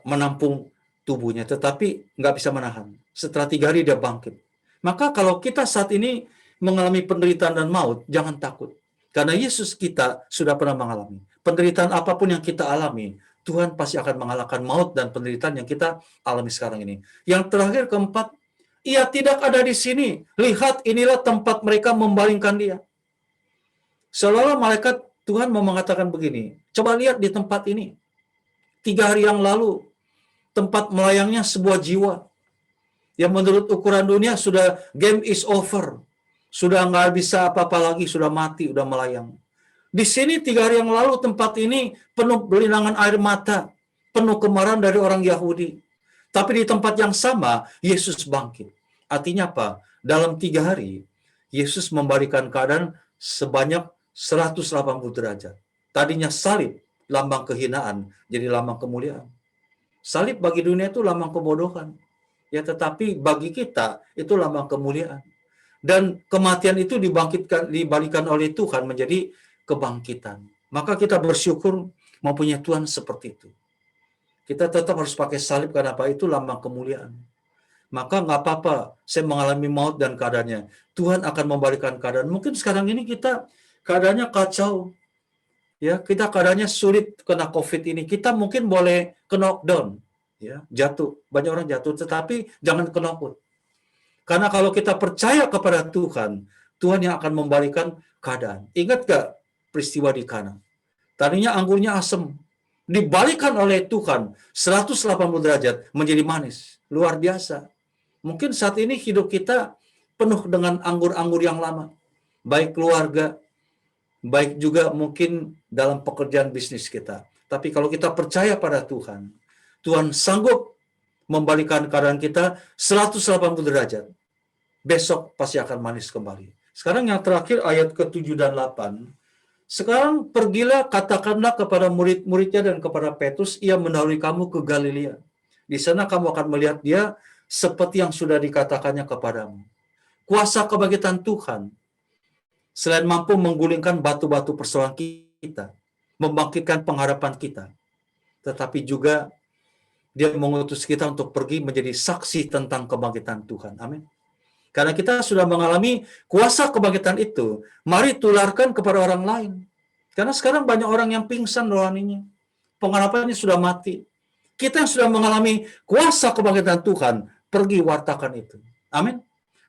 E: menampung tubuhnya, tetapi nggak bisa menahan. Setelah 3 hari dia bangkit. Maka kalau kita saat ini mengalami penderitaan dan maut, jangan takut. Karena Yesus kita sudah pernah mengalami. Penderitaan apapun yang kita alami, Tuhan pasti akan mengalahkan maut dan penderitaan yang kita alami sekarang ini. Yang terakhir, keempat, ia tidak ada di sini. Lihat, inilah tempat mereka membalingkan dia. Seolah-olah malaikat Tuhan mau mengatakan begini, coba lihat di tempat ini. 3 hari yang lalu, tempat melayangnya sebuah jiwa. Yang menurut ukuran dunia sudah game is over. Sudah nggak bisa apa-apa lagi, sudah mati, sudah melayang. Di sini 3 hari yang lalu tempat ini penuh berlinangan air mata, penuh kemarahan dari orang Yahudi. Tapi di tempat yang sama, Yesus bangkit. Artinya apa? Dalam 3 hari, Yesus membalikan keadaan sebanyak 180 derajat. Tadinya salib, lambang kehinaan, jadi lambang kemuliaan. Salib bagi dunia itu lambang kebodohan. Ya, tetapi bagi kita itu lambang kemuliaan. Dan kematian itu dibalikan oleh Tuhan menjadi kebangkitan. Maka kita bersyukur mempunyai Tuhan seperti itu. Kita tetap harus pakai salib karena apa? Itu lambang kemuliaan. Maka nggak apa-apa saya mengalami maut dan keadaannya. Tuhan akan membalikan keadaan. Mungkin sekarang ini kita keadaannya kacau. Ya, kita keadaannya sulit kena COVID ini. Kita mungkin boleh ke knockdown, ya, jatuh. Banyak orang jatuh, tetapi jangan ke knockout. Karena kalau kita percaya kepada Tuhan, Tuhan yang akan membalikan keadaan. Ingat gak peristiwa di Kana? Tadinya anggurnya asam, dibalikan oleh Tuhan 180 derajat menjadi manis. Luar biasa. Mungkin saat ini hidup kita penuh dengan anggur-anggur yang lama. Baik keluarga, baik juga mungkin dalam pekerjaan bisnis kita. Tapi kalau kita percaya pada Tuhan, Tuhan sanggup membalikan keadaan kita 180 derajat. Besok pasti akan manis kembali. Sekarang yang terakhir ayat ke-7 dan 8. Sekarang pergilah, katakanlah kepada murid-muridnya dan kepada Petrus, ia mendahului kamu ke Galilea. Di sana kamu akan melihat dia seperti yang sudah dikatakannya kepadamu. Kuasa kebangkitan Tuhan, selain mampu menggulingkan batu-batu persoalan kita, membangkitkan pengharapan kita, tetapi juga dia mengutus kita untuk pergi menjadi saksi tentang kebangkitan Tuhan. Amin. Karena kita sudah mengalami kuasa kebangkitan itu, mari tularkan kepada orang lain. Karena sekarang banyak orang yang pingsan rohaninya. Pengharapannya sudah mati. Kita yang sudah mengalami kuasa kebangkitan Tuhan, pergi wartakan itu. Amin.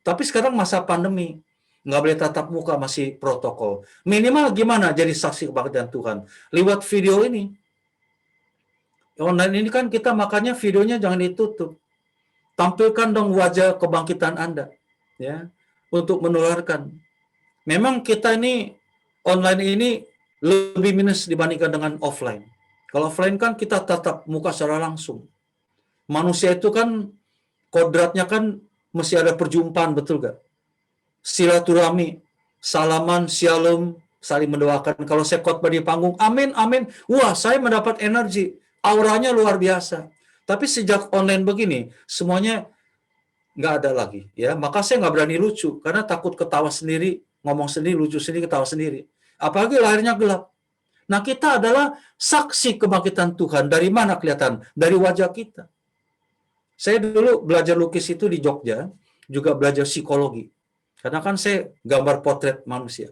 E: Tapi sekarang masa pandemi, nggak boleh tatap muka, masih protokol. Minimal gimana jadi saksi kebangkitan Tuhan? Lewat video ini. Online ini kan kita makanya videonya jangan ditutup. Tampilkan dong wajah kebangkitan Anda. Ya, untuk menularkan. Memang kita ini online ini lebih minus dibandingkan dengan offline. Kalau offline kan kita tatap muka secara langsung. Manusia itu kan kodratnya kan mesti ada perjumpaan, betul gak? Silaturahmi, salaman, shalom, saling mendoakan. Kalau saya khotbah di panggung, amin, amin. Wah, saya mendapat energi. Auranya luar biasa. Tapi sejak online begini, semuanya nggak ada lagi, ya. Maka saya nggak berani lucu karena takut ketawa sendiri, ngomong sendiri, lucu sendiri, ketawa sendiri. Apalagi lahirnya gelap. Nah, kita adalah saksi kebangkitan Tuhan. Dari mana kelihatan? Dari wajah kita. Saya dulu belajar lukis itu di Jogja, juga belajar psikologi. Karena kan saya gambar potret manusia.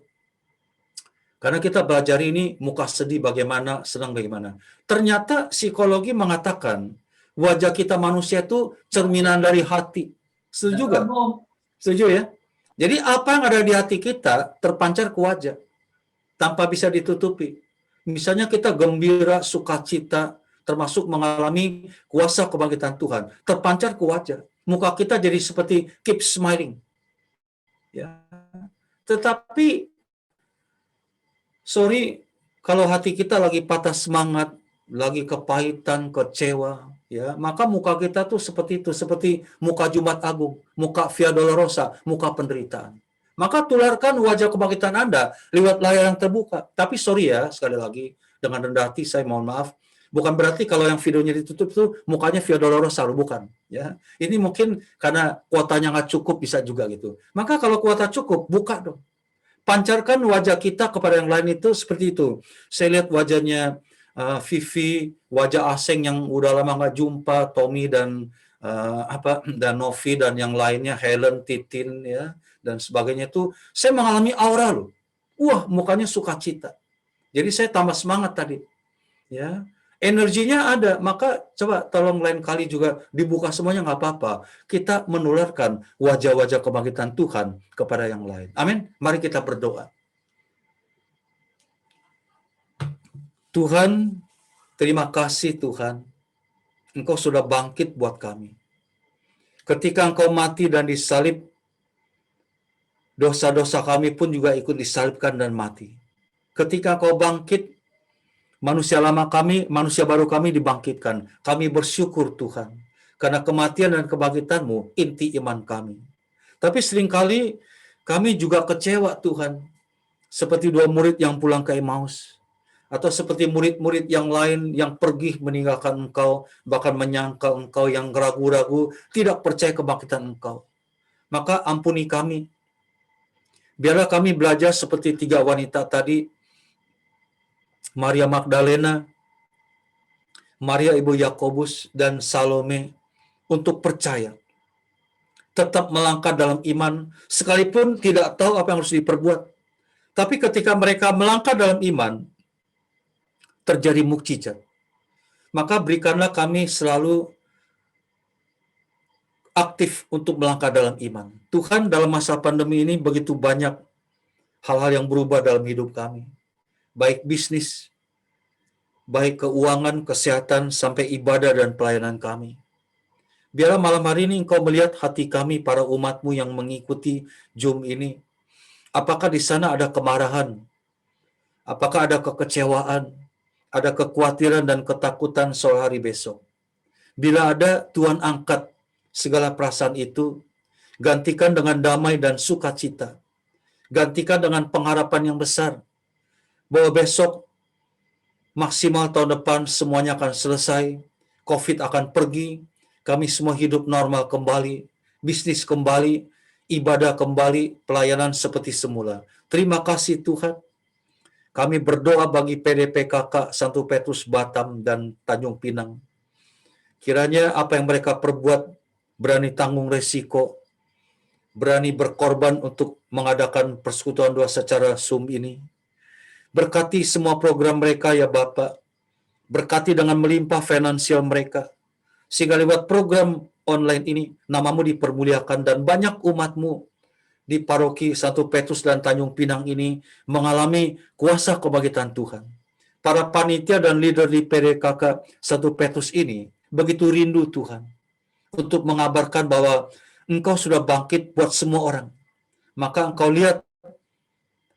E: Karena kita belajar ini muka sedih bagaimana, senang bagaimana. Ternyata psikologi mengatakan wajah kita manusia itu cerminan dari hati. Setuju gak? Setuju ya? Jadi apa yang ada di hati kita terpancar ke wajah. Tanpa bisa ditutupi. Misalnya kita gembira, sukacita, termasuk mengalami kuasa kebangkitan Tuhan. Terpancar ke wajah. Muka kita jadi seperti keep smiling. Ya. Tetapi, sorry, kalau hati kita lagi patah semangat, lagi kepahitan, kecewa, ya, maka muka kita tuh seperti itu, seperti muka Jumat Agung, muka Via Dolorosa, muka penderitaan. Maka tularkan wajah kebangkitan Anda lewat layar yang terbuka. Tapi sorry ya, sekali lagi, dengan rendah hati saya mohon maaf, bukan berarti kalau yang videonya ditutup itu mukanya Via Dolorosa, bukan. Ya, ini mungkin karena kuotanya nggak cukup, bisa juga gitu. Maka kalau kuota cukup, buka dong. Pancarkan wajah kita kepada yang lain itu seperti itu. Saya lihat wajahnya Vivi, wajah Aseng yang udah lama nggak jumpa, Tommy dan dan Novi dan yang lainnya, Helen, Titin, ya, dan sebagainya itu, saya mengalami aura loh. Wah, mukanya sukacita. Jadi saya tambah semangat tadi. Ya, energinya ada. Maka coba tolong lain kali juga dibuka semuanya, nggak apa-apa. Kita menularkan wajah-wajah kebangkitan Tuhan kepada yang lain. Amin. Mari kita berdoa. Tuhan, terima kasih Tuhan, Engkau sudah bangkit buat kami. Ketika Engkau mati dan disalib, dosa-dosa kami pun juga ikut disalibkan dan mati. Ketika Engkau bangkit, manusia lama kami, manusia baru kami dibangkitkan. Kami bersyukur Tuhan, karena kematian dan kebangkitan-Mu inti iman kami. Tapi seringkali kami juga kecewa Tuhan, seperti dua murid yang pulang ke Emmaus. Atau seperti murid-murid yang lain yang pergi meninggalkan Engkau, bahkan menyangka Engkau, yang ragu-ragu, tidak percaya kebangkitan Engkau. Maka ampuni kami, Biarlah kami belajar seperti 3 wanita tadi, Maria Magdalena, Maria Ibu Yakobus, dan Salome, untuk percaya. Tetap melangkah dalam iman, sekalipun tidak tahu apa yang harus diperbuat. Tapi ketika mereka melangkah dalam iman, terjadi mukjizat. Maka berikanlah kami selalu aktif untuk melangkah dalam iman. Tuhan, dalam masa pandemi ini begitu banyak hal-hal yang berubah dalam hidup kami. Baik bisnis, baik keuangan, kesehatan, sampai ibadah dan pelayanan kami. Biarlah malam hari ini Engkau melihat hati kami, para umat-Mu yang mengikuti Zoom ini. Apakah di sana ada kemarahan? Apakah ada kekecewaan? Ada kekhawatiran dan ketakutan soal hari besok? Bila ada, Tuhan angkat segala perasaan itu, gantikan dengan damai dan sukacita. Gantikan dengan pengharapan yang besar, bahwa besok maksimal tahun depan semuanya akan selesai, COVID akan pergi, kami semua hidup normal kembali, bisnis kembali, ibadah kembali, pelayanan seperti semula. Terima kasih Tuhan. Kami berdoa bagi PDPKK Santo Petrus Batam dan Tanjung Pinang. Kiranya apa yang mereka perbuat, berani tanggung resiko, berani berkorban untuk mengadakan persekutuan doa secara Zoom ini. Berkati semua program mereka ya Bapak. Berkati dengan melimpah finansial mereka. Sehingga lewat program online ini, nama-Mu dipermuliakan dan banyak umat-Mu di paroki Santo Petrus dan Tanjung Pinang ini mengalami kuasa kebangkitan Tuhan. Para panitia dan leader di PDKK Santo Petrus ini begitu rindu Tuhan untuk mengabarkan bahwa Engkau sudah bangkit buat semua orang. Maka Engkau lihat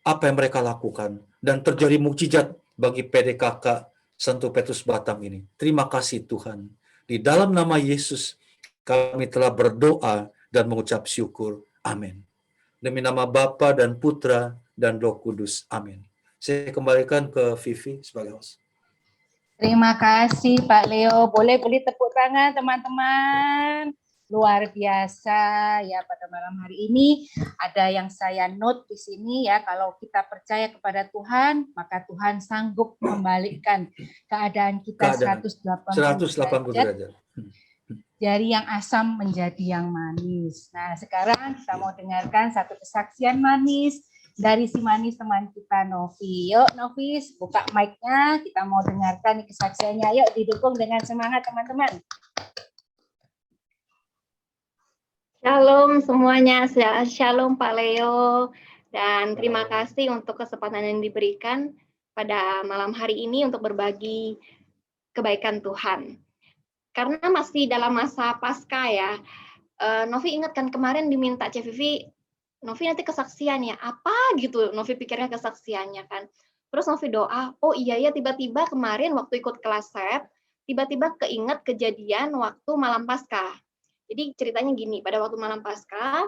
E: apa yang mereka lakukan dan terjadi mukjizat bagi PDKK Santo Petrus Batam ini. Terima kasih Tuhan. Di dalam nama Yesus kami telah berdoa dan mengucap syukur. Amin. Demi nama Bapa dan Putra dan Roh Kudus. Amin. Saya kembalikan ke Vivi sebagai host.
C: Terima kasih Pak Leo. Boleh beri tepuk tangan teman-teman. Luar biasa ya pada malam hari ini. Ada yang saya note di sini ya, kalau kita percaya kepada Tuhan, maka Tuhan sanggup membalikkan keadaan kita 180 derajat. Dari yang asam menjadi yang manis. Nah, sekarang kita mau dengarkan satu kesaksian manis dari si manis teman kita Novi. Yuk Novi, buka mic-nya, kita mau dengarkan kesaksiannya. Yuk didukung dengan semangat teman-teman.
G: Shalom semuanya, shalom Pak Leo, dan terima kasih untuk kesempatan yang diberikan pada malam hari ini untuk berbagi kebaikan Tuhan. Karena masih dalam masa Paskah ya, Novi ingatkan kemarin diminta CVV, Novi nanti kesaksian ya, apa gitu, Novi pikirnya kesaksiannya kan. Terus Novi doa, oh iya ya tiba-tiba kemarin waktu ikut kelas SEP, tiba-tiba keinget kejadian waktu malam Paskah. Jadi ceritanya gini, pada waktu malam Paskah,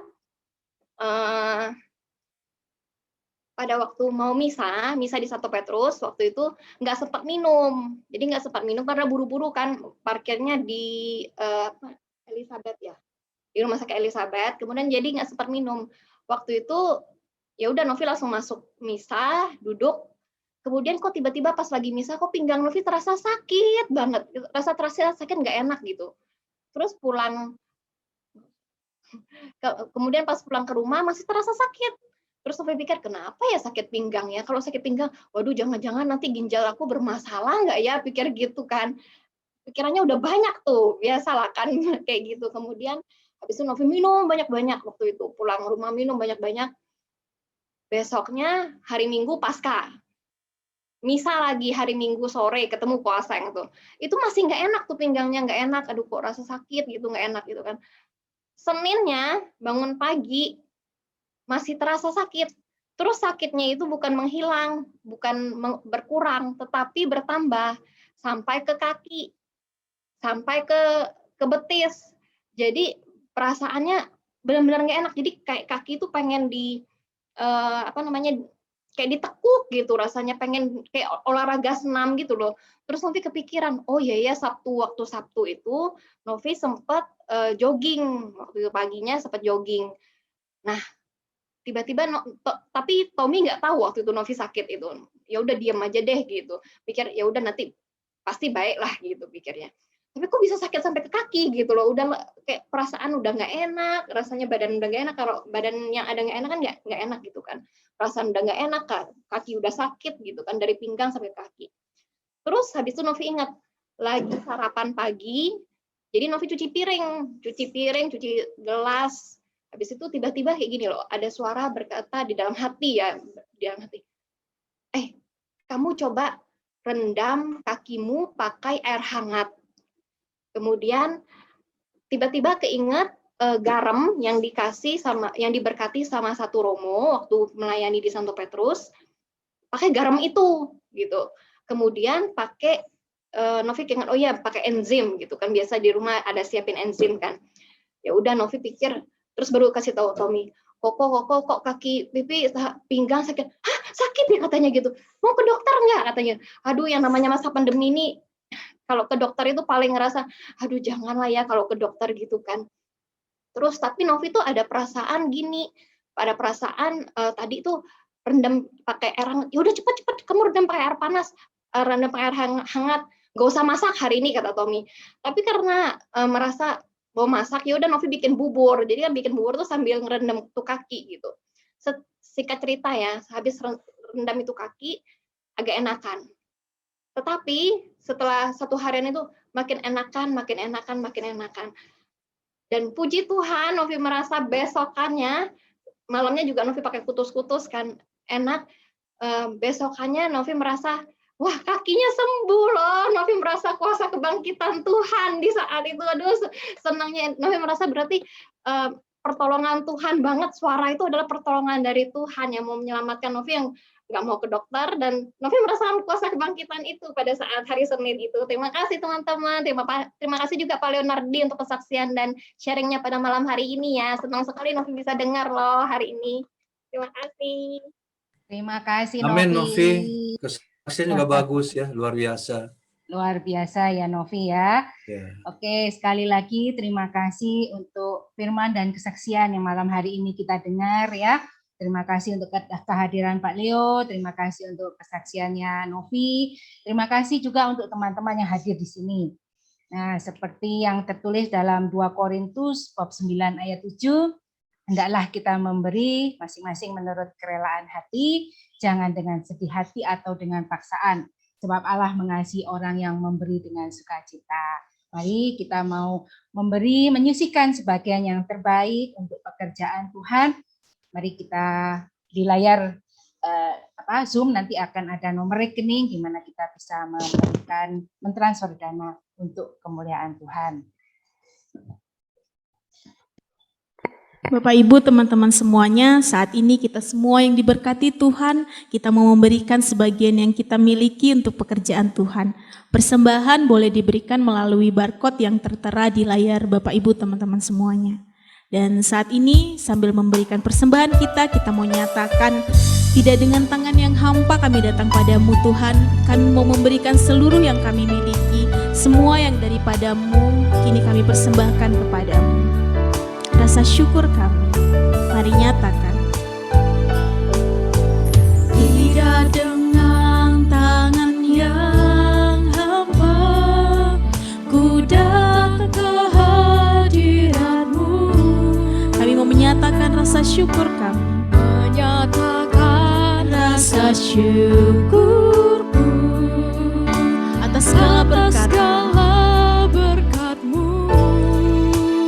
G: pada waktu mau misa di Santo Petrus, waktu itu nggak sempat minum. Jadi nggak sempat minum karena buru-buru kan, parkirnya di Elizabeth ya, di rumah sakit Elizabeth. Kemudian jadi nggak sempat minum. Waktu itu ya udah Novi langsung masuk misa, duduk. Kemudian kok tiba-tiba pas lagi misa, kok pinggang Novi terasa sakit banget, terasa sakit nggak enak gitu. Terus pulang. Kemudian pas pulang ke rumah masih terasa sakit. Terus Novi pikir, kenapa ya sakit pinggang ya? Kalau sakit pinggang, waduh jangan-jangan nanti ginjal aku bermasalah nggak ya? Pikir gitu kan. Pikirannya udah banyak tuh, biasalah kan kayak gitu. Kemudian habis itu Novi minum banyak-banyak waktu itu. Pulang rumah minum banyak-banyak. Besoknya hari Minggu Paskah. Misa lagi hari Minggu sore ketemu Koaseng tuh. Itu masih nggak enak tuh pinggangnya, nggak enak. Aduh kok rasa sakit gitu, nggak enak gitu kan. Seninnya bangun pagi masih terasa sakit. Terus sakitnya itu bukan menghilang, bukan berkurang, tetapi bertambah sampai ke kaki, sampai ke betis. Jadi perasaannya benar-benar nggak enak. Jadi kayak kaki itu pengen kayak ditekuk gitu, rasanya pengen kayak olahraga senam gitu loh. Terus Novi kepikiran, oh iya ya waktu Sabtu itu Novi sempat jogging, waktu itu paginya sempat jogging. Nah, tiba-tiba tapi Tommy nggak tahu waktu itu Novi sakit itu. Ya udah diam aja deh gitu. Pikir ya udah nanti pasti baik lah gitu pikirnya. Tapi kok bisa sakit sampai ke kaki gitu loh. Udah kayak perasaan udah nggak enak, rasanya badan udah nggak enak. Kalau badan yang ada nggak enak kan nggak enak gitu kan. Perasaan udah nggak enak, kaki udah sakit gitu kan dari pinggang sampai kaki. Terus habis itu Novi ingat lagi sarapan pagi. Jadi Novi cuci piring, cuci gelas. Habis itu tiba-tiba kayak gini loh, ada suara berkata di dalam hati ya, di dalam hati. Kamu coba rendam kakimu pakai air hangat. Kemudian tiba-tiba keinget garam yang diberkati sama satu Romo waktu melayani di Santo Petrus, pakai garam itu gitu. Kemudian pakai Novi ingat, oh ya pakai enzim gitu kan, biasa di rumah ada siapin enzim kan. Ya udah Novi pikir, terus baru kasih tahu Tommy, kok kaki pipi pinggang sakit. Hah, sakit ya katanya gitu. Mau ke dokter nggak katanya. Aduh, yang namanya masa pandemi ini kalau ke dokter itu paling ngerasa, aduh janganlah ya kalau ke dokter gitu kan. Terus tapi Novi tuh ada perasaan gini, ada perasaan tadi tuh rendam pakai air hangat. Ya udah cepet kamu rendam pakai air panas, rendam pakai air hangat. Gak usah masak hari ini kata Tommy. Tapi karena merasa mau masak, ya udah Novi bikin bubur. Jadi kan bikin bubur tuh sambil ngerendam tuh kaki gitu. Singkat cerita ya, habis rendam itu kaki agak enakan. Tetapi setelah 1 harian itu makin enakan. Dan puji Tuhan, Novi merasa besokannya, malamnya juga Novi pakai kutus-kutus kan, enak. Besokannya Novi merasa, wah kakinya sembuh loh. Novi merasa kuasa kebangkitan Tuhan di saat itu. Aduh senangnya Novi merasa berarti pertolongan Tuhan banget. Suara itu adalah pertolongan dari Tuhan yang mau menyelamatkan Novi yang nggak mau ke dokter, dan Novi merasakan kuasa kebangkitan itu pada saat hari Senin itu. Terima kasih teman-teman, terima kasih juga Pak Leonardi untuk kesaksian dan sharingnya pada malam hari ini ya. Senang sekali Novi bisa dengar loh hari ini. Terima kasih.
C: Terima kasih
E: Amin
C: Novi.
E: Kesaksian juga bagus ya, luar biasa.
C: Luar biasa ya Novi ya.
E: Yeah.
C: Oke, sekali lagi terima kasih untuk firman dan kesaksian yang malam hari ini kita dengar ya. Terima kasih untuk kehadiran Pak Leo, terima kasih untuk kesaksiannya Novi, terima kasih juga untuk teman-teman yang hadir di sini. Nah, seperti yang tertulis dalam 2 Korintus bab 9 ayat 7, hendaklah kita memberi masing-masing menurut kerelaan hati, jangan dengan sedih hati atau dengan paksaan, sebab Allah mengasihi orang yang memberi dengan sukacita. Mari kita mau memberi, menyisihkan sebagian yang terbaik untuk pekerjaan Tuhan. Mari kita di layar Zoom nanti akan ada nomor rekening di mana kita bisa memberikan mentransfer dana untuk kemuliaan Tuhan.
A: Bapak Ibu, teman-teman semuanya, saat ini kita semua yang diberkati Tuhan, kita mau memberikan sebagian yang kita miliki untuk pekerjaan Tuhan. Persembahan boleh diberikan melalui barcode yang tertera di layar Bapak Ibu, teman-teman semuanya. Dan saat ini sambil memberikan persembahan kita mau nyatakan, tidak dengan tangan yang hampa kami datang padamu Tuhan, kami mau memberikan seluruh yang kami miliki, semua yang daripadamu, kini kami persembahkan kepadamu. Rasa syukur kami, mari nyatakan. Tidak dengan tangan yang hampa, ku datang ke hadiratmu. Kami mau menyatakan rasa syukur kami. Menyatakan rasa syukurku atas segala berkat-Mu.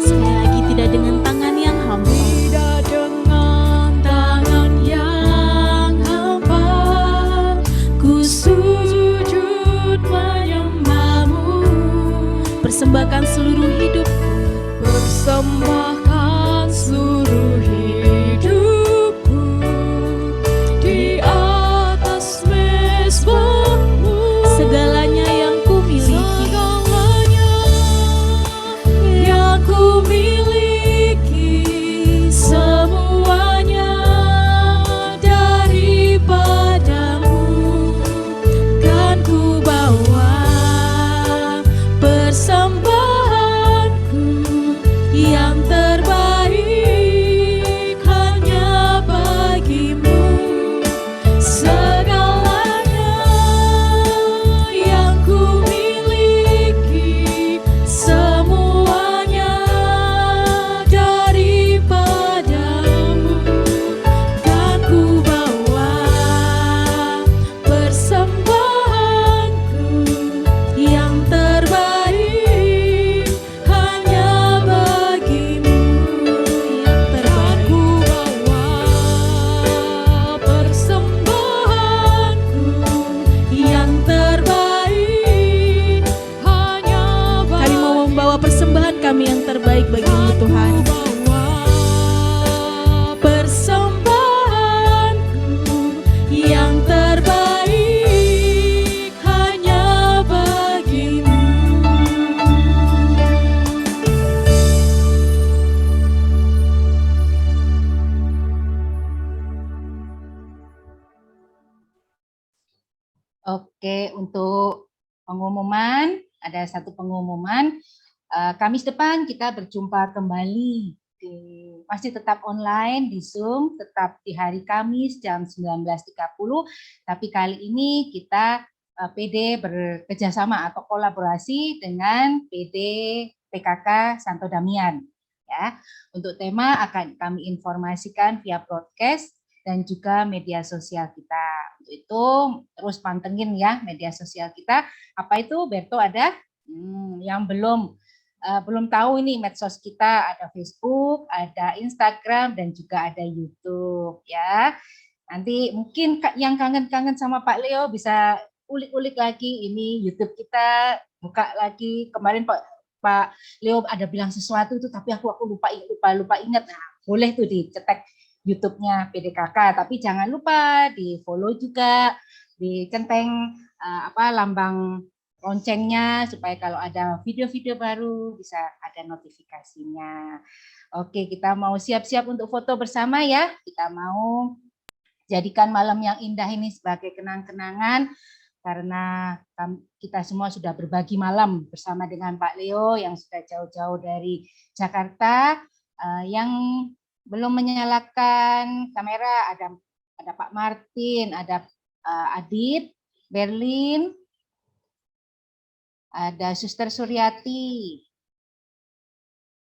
A: Sekali lagi, tidak dengan tangan yang hampa. Tidak dengan tangan yang hampa, ku sujud menyembah-Mu. Persembahkan seluruh hidupku. Persembahkan seluruh hidupku di atas Mesias.
C: Oke, untuk pengumuman, ada satu pengumuman. Kamis depan kita berjumpa kembali masih tetap online di Zoom, tetap di hari Kamis jam 19.30, tapi kali ini kita PD bekerjasama atau kolaborasi dengan PD PKK Santo Damian. Ya, untuk tema akan kami informasikan via broadcast dan juga media sosial kita. Untuk itu terus pantengin ya media sosial kita. Apa itu, Berto, ada? Yang belum tahu ini medsos kita, ada Facebook, ada Instagram, dan juga ada YouTube ya. Nanti mungkin yang kangen-kangen sama Pak Leo bisa ulik-ulik lagi ini YouTube kita, buka lagi. Kemarin Pak Leo ada bilang sesuatu itu, tapi aku lupa ingat. Nah, boleh tuh dicetek YouTube-nya PDKK, tapi jangan lupa di follow juga, dicenteng lambang loncengnya supaya kalau ada video-video baru bisa ada notifikasinya. Oke, kita mau siap-siap untuk foto bersama ya. Kita mau jadikan malam yang indah ini sebagai kenang-kenangan karena kita semua sudah berbagi malam bersama dengan Pak Leo yang sudah jauh-jauh dari Jakarta. Yang belum menyalakan kamera ada Pak Martin, ada Adit, Berlin, ada Suster Suryati,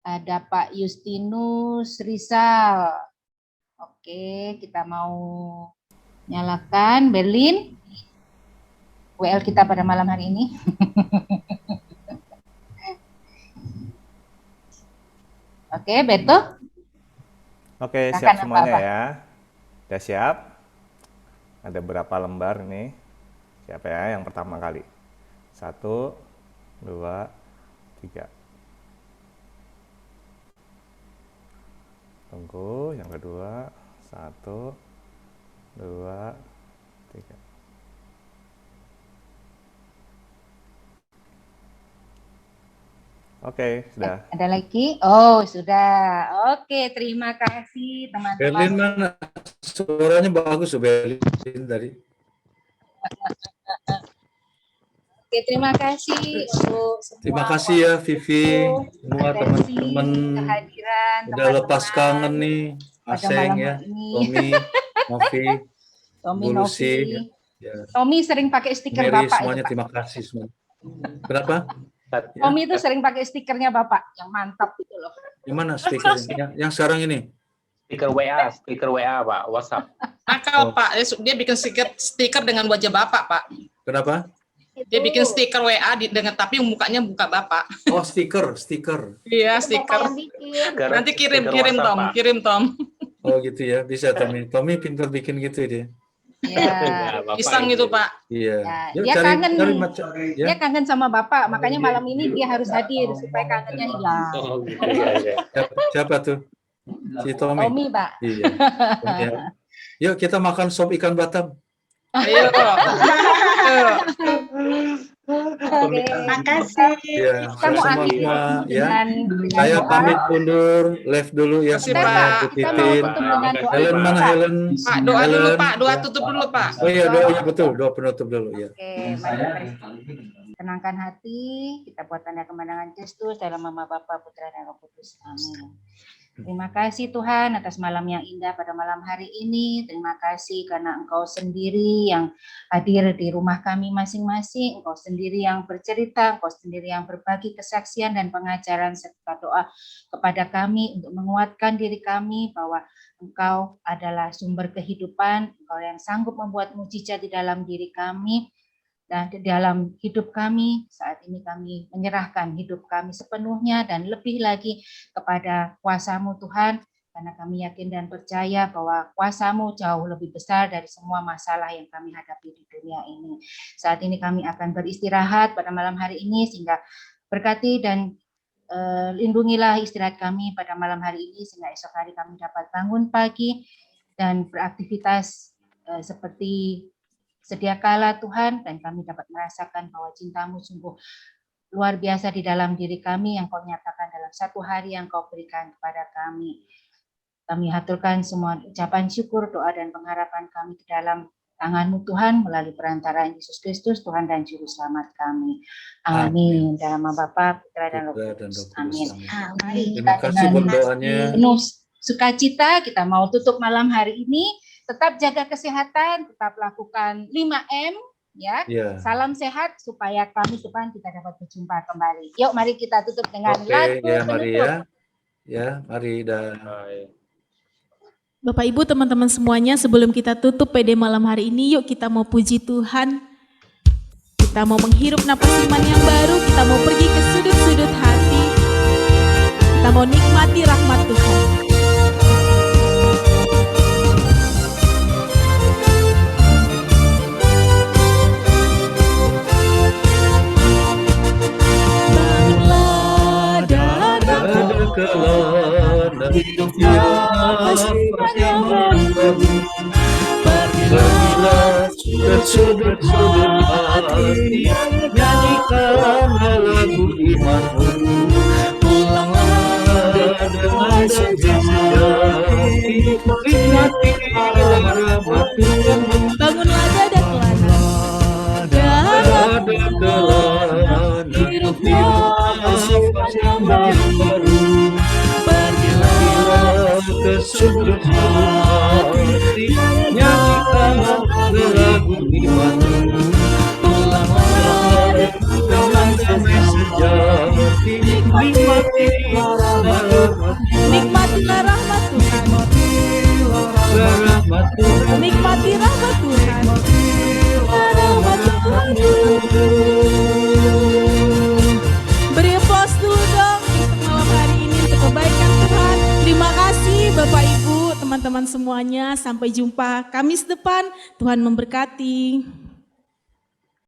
C: ada Pak Justinus Rizal. Oke, kita mau nyalakan Berlin WL kita pada malam hari ini. Oke, Beto.
H: Oke,
C: Silakan
H: siap semuanya
C: apa-apa.
H: ya. Udah siap? Ada berapa lembar nih? Siapa ya yang pertama kali? 1, 2, 3. Tunggu, yang kedua. 1, 2, 3. Oke, sudah.
C: Ada lagi? Oh, sudah. Oke, terima kasih teman-teman.
E: Berlin mana? Suaranya bagus Berlin tadi.
C: Oke, terima kasih untuk semua.
E: Terima kasih ya Vivi, semua teman-teman
C: kehadiran
E: udah lepas kangen nih, Aseng ya, Tommy,
C: Novi,
E: Bu Lucy, ya.
C: Tommy sering pakai stiker
E: Mary,
C: Bapak
E: semuanya
C: itu, Pak.
E: terima kasih semua. Kenapa?
C: Tommy itu sering pakai stikernya Bapak, yang mantap itu loh.
E: Gimana stikernya? Yang sekarang ini?
I: Stiker WA Pak, WhatsApp.
J: Nakal Pak, dia bikin stiker dengan wajah Bapak Pak.
E: Kenapa?
J: Dia bikin stiker WA dengan tapi mukanya muka Bapak.
E: Oh, stiker.
J: Iya, stiker. Nanti kirim Tom.
E: Oh gitu ya, bisa Tommy. Tommy pintar bikin gitu dia.
C: Ya,
J: Pisang itu Pak.
E: Iya.
C: ya, dia kangen. Dia kangen sama Bapak, makanya malam ini dia harus hadir supaya kangennya hilang.
I: Oh, gitu, ya.
E: Siapa tuh? Si Tommy.
C: Tommy, Pak.
E: Iya. Ya. Yuk kita makan sop ikan Batam.
J: Ayo.
C: Oke,
B: Makasih.
E: Ya,
C: Kamu
E: semua ya.
C: dengan
E: Saya
C: doa.
E: pamit undur, live dulu ya.
J: Makasih,
E: Semuanya,
J: Pak.
E: Bu
C: Kita mau
E: Titin.
C: tutup dengan doa.
E: Helen mana Helen?
J: Pak, doa dulu Pak, doa tutup dulu Pak.
E: Oh iya, doa ya betul, doa penutup dulu ya.
C: Oke, mari tenangkan hati, kita buat tanda kemenangan Kristus dalam nama Bapa, Putra, dan Roh Kudus. Amin. Terima kasih Tuhan atas malam yang indah pada malam hari ini. Terima kasih karena Engkau sendiri yang hadir di rumah kami masing-masing. Engkau sendiri yang bercerita, Engkau sendiri yang berbagi kesaksian dan pengajaran serta doa kepada kami untuk menguatkan diri kami bahwa Engkau adalah sumber kehidupan, Engkau yang sanggup membuat mujizat di dalam diri kami. Dan di dalam hidup kami, saat ini kami menyerahkan hidup kami sepenuhnya dan lebih lagi kepada kuasa-Mu Tuhan, karena kami yakin dan percaya bahwa kuasa-Mu jauh lebih besar dari semua masalah yang kami hadapi di dunia ini. Saat ini kami akan beristirahat pada malam hari ini, sehingga berkati dan lindungilah istirahat kami pada malam hari ini, sehingga esok hari kami dapat bangun pagi dan beraktivitas seperti sedia kala Tuhan, dan kami dapat merasakan bahwa cinta-Mu sungguh luar biasa di dalam diri kami yang Kau nyatakan dalam satu hari yang Kau berikan kepada kami. Kami haturkan semua ucapan syukur, doa, dan pengharapan kami ke dalam tangan-Mu Tuhan melalui perantaraan Yesus Kristus, Tuhan dan Juru Selamat kami. Amin. Dalam nama Bapa, Putra dan Roh Kudus. Amin. Mari
E: Terima
C: kita
E: kasih buat
C: dengan
E: doanya.
C: penuh sukacita kita mau tutup malam hari ini. Tetap jaga kesehatan, tetap lakukan 5M, ya.
E: Ya.
C: Salam sehat supaya kami depan kita dapat berjumpa kembali. Yuk, mari kita tutup dengan
E: Oke,
C: lagu
E: ya mari
C: penutup.
E: ya. Ya, mari dah.
A: Bapak Ibu teman-teman semuanya, sebelum kita tutup PD malam hari ini, yuk kita mau puji Tuhan. Kita mau menghirup napas iman yang baru, kita mau pergi ke sudut-sudut hati. Kita mau nikmati rahmat Tuhan. Bangunlah dadaku,
E: pergilah ke sudut-sudut hati, nyanyikanlah lagu imanmu, pulanglah dengan sejati, nikmati rahmat Tuhan.
A: bangunlah dada kelana,
E: Ada kelana, hidup nafas yang baru, pergilah ke sudut hati, nyanyikanlah lagu imanmu, pulanglah dengan damai sejati, nikmatilah rahmat
A: nikmatilah rahmat Tuhan,
E: rahmat Tuhan.
A: nikmati rahmat Tuhan, rahmat Tuhan. Beri applause dulu dong untuk malam hari ini untuk kebaikan Tuhan. Terima kasih Bapak Ibu, teman-teman semuanya. Sampai jumpa Kamis depan. Tuhan memberkati.